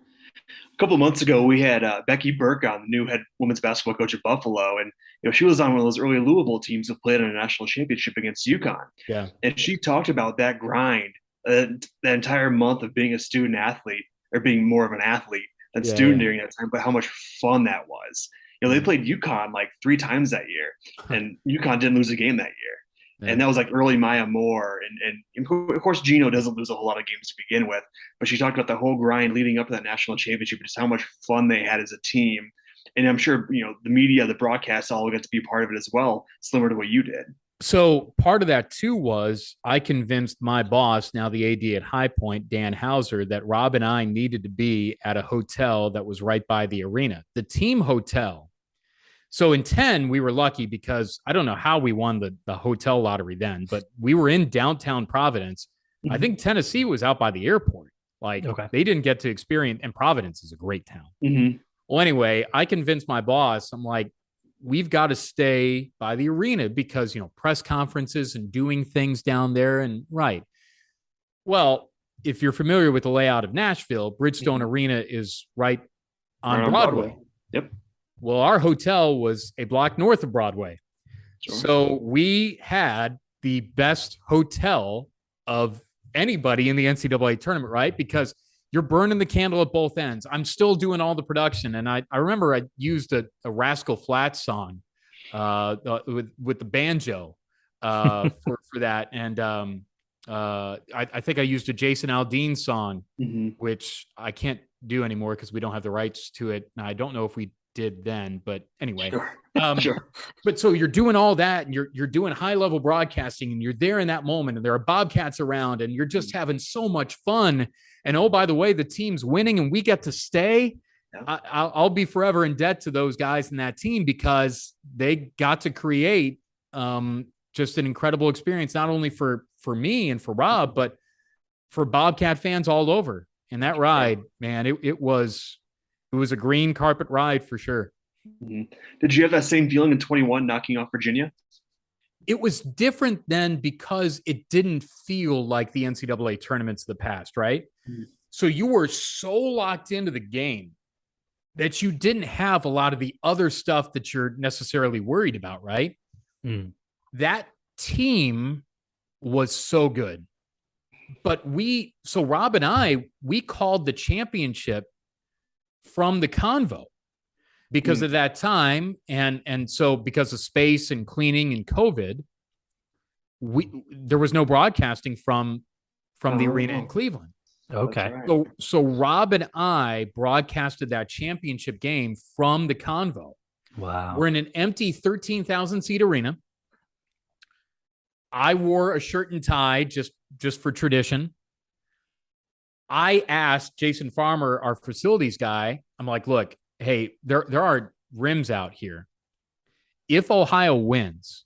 Speaker 3: A couple of months ago, we had Becky Burke on, the new head women's basketball coach at Buffalo, and you know, she was on one of those early Louisville teams that played in a national championship against UConn.
Speaker 4: Yeah,
Speaker 3: and she talked about that grind. The entire month of being a student athlete, or being more of an athlete than student during that time, but how much fun that was. You know, they played UConn like 3 times that year, and UConn didn't lose a game that year. Yeah. And that was like early Maya Moore. And of course, Gino doesn't lose a whole lot of games to begin with, but she talked about the whole grind leading up to that national championship, and just how much fun they had as a team. And I'm sure, you know, the media, the broadcasts all got to be part of it as well, similar to what you did.
Speaker 4: So part of that too was I convinced my boss, now the AD at High Point, Dan Hauser, that Rob and I needed to be at a hotel that was right by the arena, the team hotel. So in 10, we were lucky because I don't know how we won the hotel lottery then, but we were in downtown Providence. I think Tennessee was out by the airport. Like they didn't get to experience, and Providence is a great town. Well, anyway, I convinced my boss, I'm like, we've got to stay by the arena because, press conferences and doing things down there. And well, if you're familiar with the layout of Nashville, Bridgestone Arena is right on Broadway.
Speaker 3: Yep.
Speaker 4: Well, our hotel was a block north of Broadway.
Speaker 3: Sure.
Speaker 4: So we had the best hotel of anybody in the NCAA tournament, right? Because you're burning the candle at both ends. I'm still doing all the production. And I remember I used a Rascal Flatts song with the banjo for that. And I think I used a Jason Aldean song, which I can't do anymore because we don't have the rights to it. Now, I don't know if we did then, but anyway.
Speaker 3: Sure.
Speaker 4: But so you're doing all that and you're doing high level broadcasting and you're there in that moment and there are Bobcats around and you're just having so much fun. And oh, by the way, the team's winning and we get to stay. Yeah. I'll be forever in debt to those guys in that team because they got to create just an incredible experience, not only for me and for Rob, but for Bobcat fans all over. And that ride, man, it was a green carpet ride for sure.
Speaker 3: Did you have that same feeling in 21 knocking off Virginia?
Speaker 4: It was different then because it didn't feel like the NCAA tournaments of the past, right? So you were so locked into the game that you didn't have a lot of the other stuff that you're necessarily worried about, right? That team was so good. But Rob and I, we called the championship from the convo because of that time. And so because of space and cleaning and COVID, there was no broadcasting from the arena in Cleveland.
Speaker 2: Okay.
Speaker 3: Right.
Speaker 4: So Rob and I broadcasted that championship game from the convo.
Speaker 2: Wow.
Speaker 4: We're in an empty 13,000 seat arena. I wore a shirt and tie just for tradition. I asked Jason Farmer, our facilities guy, I'm like, look, hey, there are rims out here. If Ohio wins,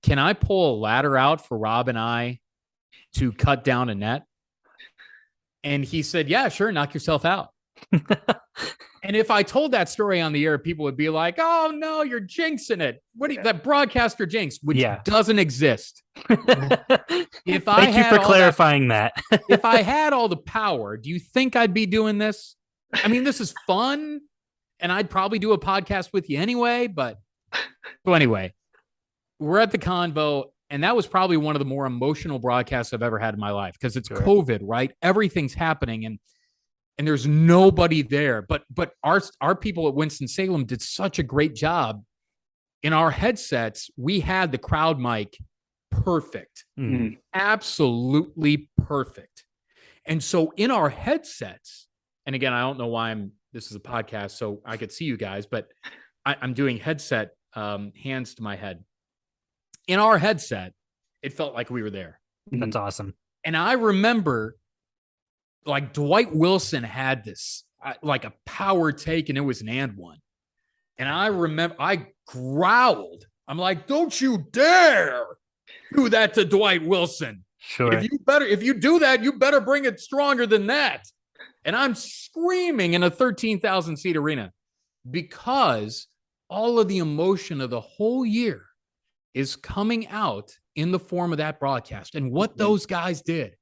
Speaker 4: can I pull a ladder out for Rob and I to cut down a net? And he said, yeah, sure. Knock yourself out. And if I told that story on the air, people would be like, oh no, you're jinxing it. That broadcaster jinx, which doesn't exist. If I
Speaker 2: Thank you for clarifying that.
Speaker 4: If I had all the power, do you think I'd be doing this? I mean, this is fun and I'd probably do a podcast with you anyway, so anyway, we're at the convo and that was probably one of the more emotional broadcasts I've ever had in my life because it's COVID, right? Everything's happening and there's nobody there, but our people at Winston-Salem did such a great job. In our headsets, we had the crowd mic perfect, absolutely perfect. And so in our headsets, and again, I don't know why this is a podcast, so I could see you guys, but I'm doing headset hands to my head. In our headset, it felt like we were there.
Speaker 2: That's awesome.
Speaker 4: And I remember like Dwight Wilson had this like a power take and it was an and one. And I remember I growled. I'm like, don't you dare do that to Dwight Wilson.
Speaker 2: Sure.
Speaker 4: If you do that, you better bring it stronger than that. And I'm screaming in a 13,000 seat arena because all of the emotion of the whole year is coming out in the form of that broadcast and what those guys did.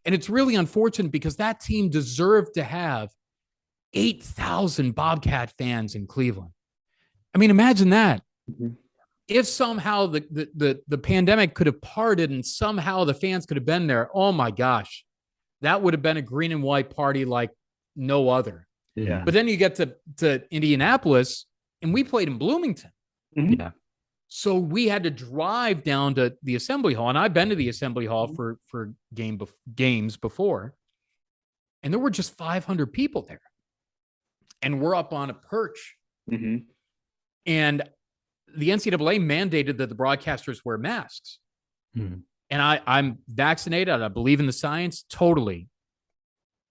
Speaker 4: And it's really unfortunate because that team deserved to have 8,000 Bobcat fans in Cleveland. I mean, imagine that. If somehow the pandemic could have parted and somehow the fans could have been there, oh my gosh, that would have been a green and white party like no other.
Speaker 2: Yeah.
Speaker 4: But then you get to Indianapolis and we played in Bloomington.
Speaker 2: Yeah.
Speaker 4: So we had to drive down to the assembly hall. And I've been to the assembly hall for games before. And there were just 500 people there. And we're up on a perch. And the NCAA mandated that the broadcasters wear masks. And I'm vaccinated. I believe in the science totally.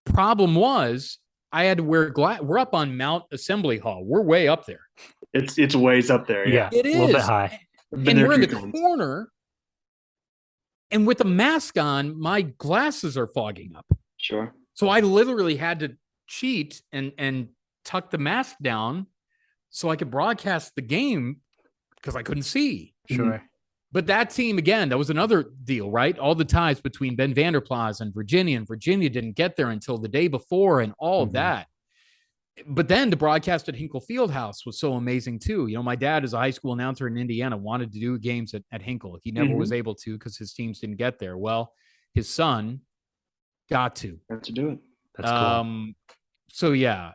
Speaker 4: Problem was, I had to wear glass. We're up on Mount Assembly Hall. We're way up there.
Speaker 3: It's ways up there. Yeah,
Speaker 4: It is
Speaker 2: a little bit high.
Speaker 4: And we're in the corner. And with the mask on, my glasses are fogging up.
Speaker 3: Sure.
Speaker 4: So I literally had to cheat and tuck the mask down so I could broadcast the game because I couldn't see.
Speaker 2: Sure.
Speaker 4: But that team, again, that was another deal, right? All the ties between Ben Vanderplas and Virginia didn't get there until the day before and all of that. But then the broadcast at Hinkle Fieldhouse was so amazing too. You know, my dad is a high school announcer in Indiana, wanted to do games at Hinkle. He never was able to because his teams didn't get there. Well, his son got to.
Speaker 3: Got to do it.
Speaker 2: That's cool.
Speaker 4: So yeah,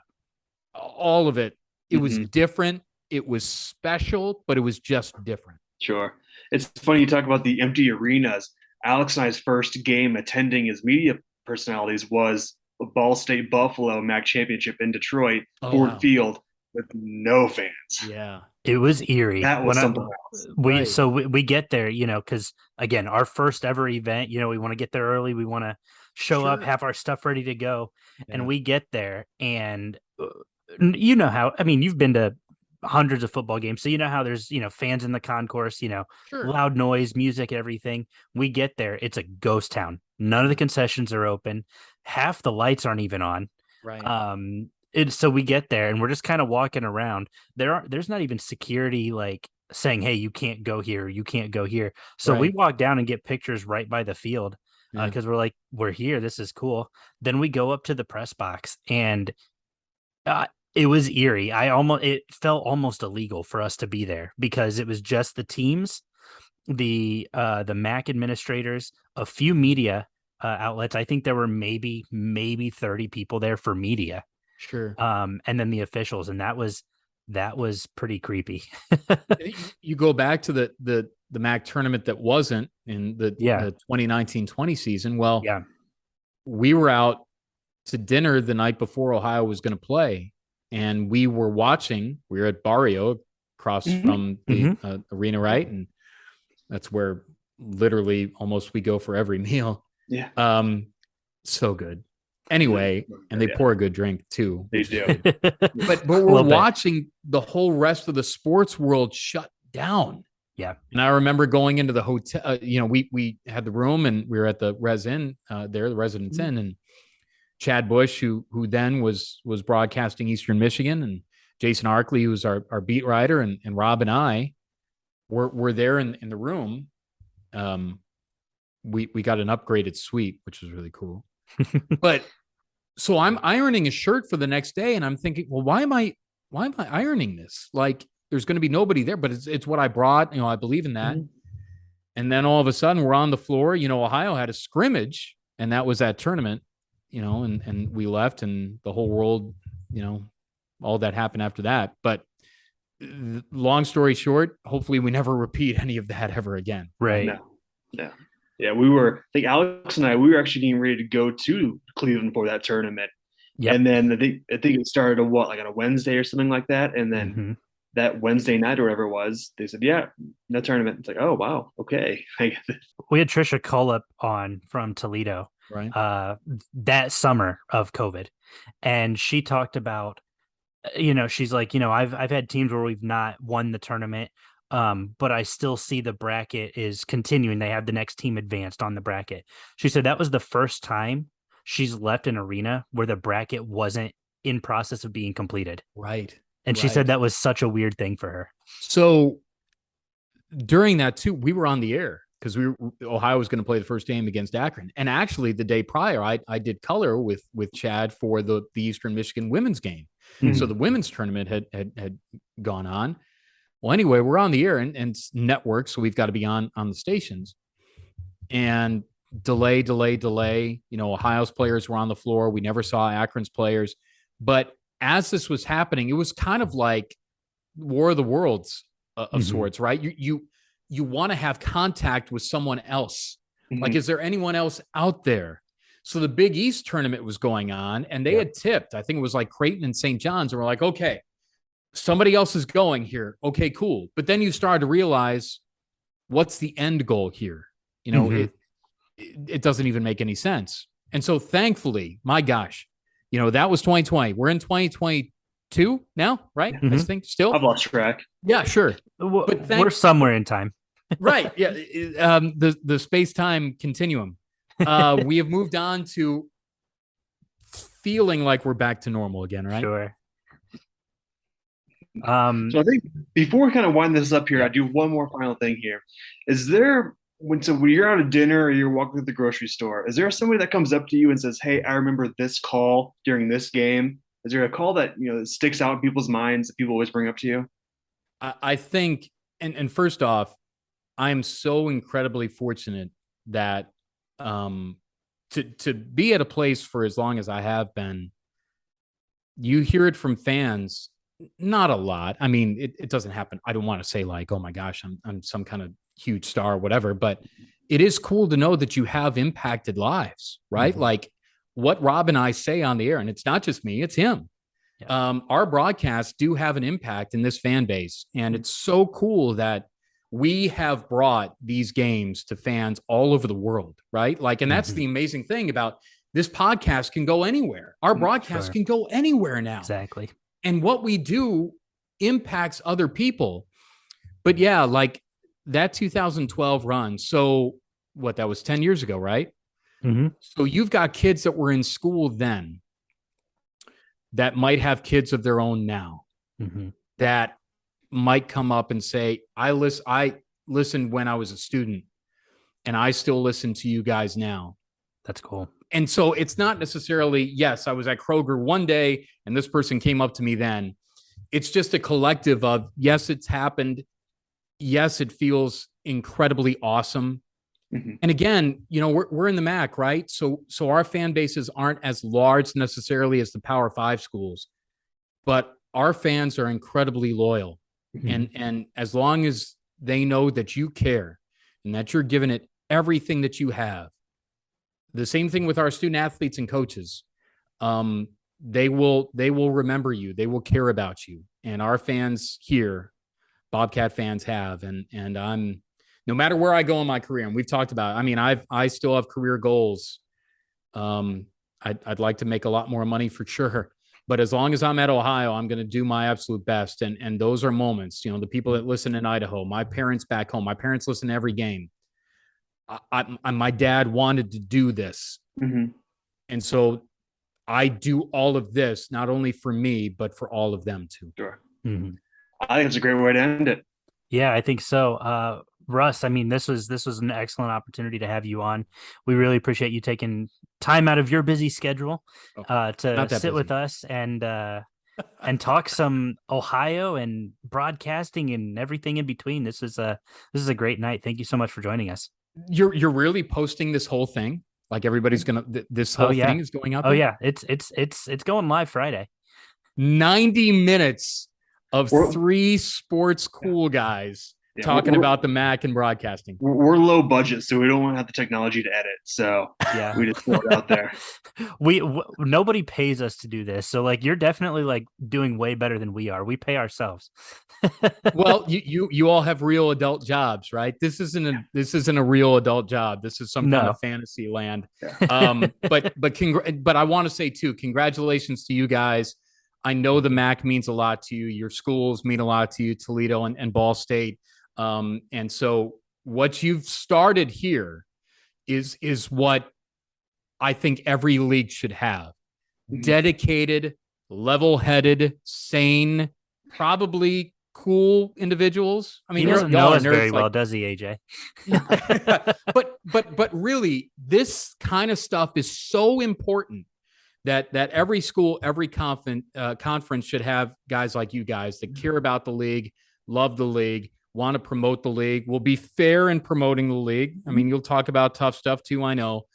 Speaker 4: all of it. It was different. It was special, but it was just different.
Speaker 3: Sure. It's funny you talk about the empty arenas. Alex and I's first game attending as media personalities was a Ball State Buffalo MAC championship in Detroit, Ford Field, with no fans.
Speaker 4: Yeah.
Speaker 2: It was eerie.
Speaker 3: That was something else.
Speaker 2: So we get there, you know, because again, our first ever event, you know, we want to get there early. We want to show up, have our stuff ready to go. And we get there and you know how, I mean, you've been to hundreds of football games. So you know how there's, you know, fans in the concourse, you know, loud noise, music, everything. We get there. It's a ghost town. None of the concessions are open. Half the lights aren't even on.
Speaker 4: Right.
Speaker 2: So we get there and we're just kind of walking around. There's not even security like saying, hey, you can't go here. You can't go here. So we walk down and get pictures right by the field because we're like, we're here. This is cool. Then we go up to the press box and it was eerie. It felt almost illegal for us to be there because it was just the teams, the MAC administrators, a few media outlets. I think there were maybe 30 people there for media.
Speaker 4: Sure.
Speaker 2: And then the officials, and that was pretty creepy.
Speaker 4: You go back to the MAC tournament that wasn't in the 2019-20 season. Well, we were out to dinner the night before Ohio was going to play. And we were watching, we were at Barrio across from the arena, right? And that's where literally almost we go for every meal.
Speaker 3: Yeah.
Speaker 4: So good. Anyway, and they pour a good drink too.
Speaker 3: They do.
Speaker 4: But we're watching the whole rest of the sports world shut down.
Speaker 2: Yeah.
Speaker 4: And I remember going into the hotel, you know, we had the room and we were at the Res Inn there, the Residence Inn, and Chad Bush, who then was broadcasting Eastern Michigan, and Jason Arkley, who was our beat writer, and Rob and I were there in the room. We got an upgraded suite, which was really cool. But so I'm ironing a shirt for the next day, and I'm thinking, well, why am I ironing this? Like, there's going to be nobody there, but it's what I brought. You know, I believe in that. And then all of a sudden, we're on the floor. You know, Ohio had a scrimmage, and that was that tournament. You know, and we left, and the whole world, you know, all that happened after that. But long story short, hopefully we never repeat any of that ever again.
Speaker 2: Right.
Speaker 3: No. Yeah, we were, I think Alex and I, we were actually getting ready to go to Cleveland for that tournament. Yep. And then I think it started on a Wednesday or something like that. And then that Wednesday night or whatever it was, they said, yeah, no tournament. It's like, oh, wow. Okay.
Speaker 2: We had Trisha Cullip on from Toledo.
Speaker 4: Right.
Speaker 2: That summer of COVID. And she talked about, you know, she's like, you know, I've had teams where we've not won the tournament, but I still see the bracket is continuing. They have the next team advanced on the bracket. She said that was the first time she's left an arena where the bracket wasn't in process of being completed.
Speaker 4: Right.
Speaker 2: And she said that was such a weird thing for her.
Speaker 4: So during that too, we were on the air. Because Ohio was going to play the first game against Akron, and actually the day prior, I did color with Chad for the Eastern Michigan women's game. So the women's tournament had gone on. Well, anyway, we're on the air and network, so we've got to be on the stations. And delay. You know, Ohio's players were on the floor. We never saw Akron's players, but as this was happening, it was kind of like War of the Worlds of sorts, right? You want to have contact with someone else. Like, is there anyone else out there? So the Big East tournament was going on, and they had tipped. I think it was like Creighton and St. John's, and we're like, okay, somebody else is going here. Okay, cool. But then you started to realize, what's the end goal here? You know,
Speaker 2: Mhm.
Speaker 4: it doesn't even make any sense. And so thankfully, my gosh, you know, that was 2020. We're in 2022 now, right? I
Speaker 2: Mhm.
Speaker 4: think still.
Speaker 3: I've lost track.
Speaker 4: Yeah, sure.
Speaker 2: We're somewhere in time.
Speaker 4: Right. Yeah. The space-time continuum. We have moved on to feeling like we're back to normal again, right?
Speaker 2: Sure.
Speaker 3: So I think before we kind of wind this up here,
Speaker 2: Yeah.
Speaker 3: I do one more final thing here. Is there when you're out at dinner or you're walking through the grocery store, is there somebody that comes up to you and says, "Hey, I remember this call during this game"? Is there a call that that sticks out in people's minds that people always bring up to you?
Speaker 4: I think, and first off, I am so incredibly fortunate that to be at a place for as long as I have been. You hear it from fans, not a lot. I mean, it doesn't happen. I don't want to say like, oh my gosh, I'm some kind of huge star or whatever, but it is cool to know that you have impacted lives, right?
Speaker 2: Mhm.
Speaker 4: Like what Rob and I say on the air, and it's not just me, it's him.
Speaker 2: Yeah.
Speaker 4: Our broadcasts do have an impact in this fan base. And it's so cool that we have brought these games to fans all over the world, right? Like, and that's
Speaker 2: Mhm.
Speaker 4: the amazing thing about this podcast can go anywhere. Our broadcast
Speaker 2: Sure.
Speaker 4: can go anywhere now.
Speaker 2: Exactly.
Speaker 4: And what we do impacts other people. But yeah, like that 2012 run. So what, that was 10 years ago, right?
Speaker 2: Mhm.
Speaker 4: So you've got kids that were in school then that might have kids of their own now
Speaker 2: Mhm.
Speaker 4: that might come up and say, I listened when I was a student and I still listen to you guys now.
Speaker 2: That's cool.
Speaker 4: And so it's not necessarily, yes, I was at Kroger one day and this person came up to me then. It's just a collective of, yes, it's happened. Yes, it feels incredibly awesome.
Speaker 3: Mm-hmm.
Speaker 4: And again, we're in the MAC, right? So our fan bases aren't as large necessarily as the Power 5 schools, but our fans are incredibly loyal.
Speaker 2: Mhm.
Speaker 4: And as long as they know that you care and that you're giving it everything that you have, the same thing with our student athletes and coaches. They will remember you. They will care about you. And our fans here, Bobcat fans have, and I'm, no matter where I go in my career, and we've talked about it, I mean, I still have career goals. I'd like to make a lot more money for sure. But as long as I'm at Ohio, I'm going to do my absolute best. And those are moments, the people that listen in Idaho, my parents back home, my parents listen to every game. My dad wanted to do this.
Speaker 3: Mm-hmm.
Speaker 4: And so I do all of this, not only for me, but for all of them too.
Speaker 3: Sure.
Speaker 2: Mhm.
Speaker 3: I think it's a great way to end it.
Speaker 2: Yeah, I think so. Russ, I mean, this was an excellent opportunity to have you on. We really appreciate you taking time out of your busy schedule to sit with us and talk some Ohio and broadcasting and everything in between. This is a great night. Thank you so much for joining us.
Speaker 4: You're really posting this whole thing? Like everybody's this whole thing is going out there?
Speaker 2: Oh yeah, it's going live Friday.
Speaker 4: 90 minutes of three sports cool guys talking about the MAC and broadcasting.
Speaker 3: We're low budget, so we don't want to have the technology to edit. So
Speaker 2: yeah,
Speaker 3: we just throw it out there.
Speaker 2: Nobody pays us to do this, so like you're definitely like doing way better than we are. We pay ourselves.
Speaker 4: Well, you all have real adult jobs, right? This isn't a real adult job. This is some kind of fantasy land.
Speaker 3: Yeah.
Speaker 4: But I want to say too, congratulations to you guys. I know the MAC means a lot to you. Your schools mean a lot to you, Toledo and Ball State. And so what you've started here is what I think every league should have. Mm-hmm. Dedicated, level-headed, sane, probably cool individuals. I mean,
Speaker 2: he doesn't know us very well, does he, AJ?
Speaker 4: but really, this kind of stuff is so important that every school, every conference should have guys like you guys that care about the league, love the league, want to promote the league, will be fair in promoting the league. I mean, you'll talk about tough stuff too, I know.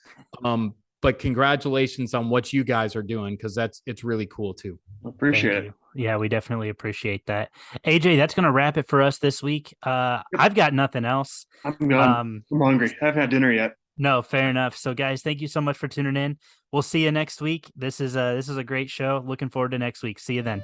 Speaker 4: But congratulations on what you guys are doing, because it's really cool too.
Speaker 3: Appreciate it.
Speaker 2: Yeah, we definitely appreciate that. AJ, that's going to wrap it for us this week. I've got nothing else.
Speaker 3: I'm gone. I'm hungry. I haven't had dinner yet.
Speaker 2: No, fair enough. So guys, thank you so much for tuning in. We'll see you next week. This is a great show. Looking forward to next week. See you then.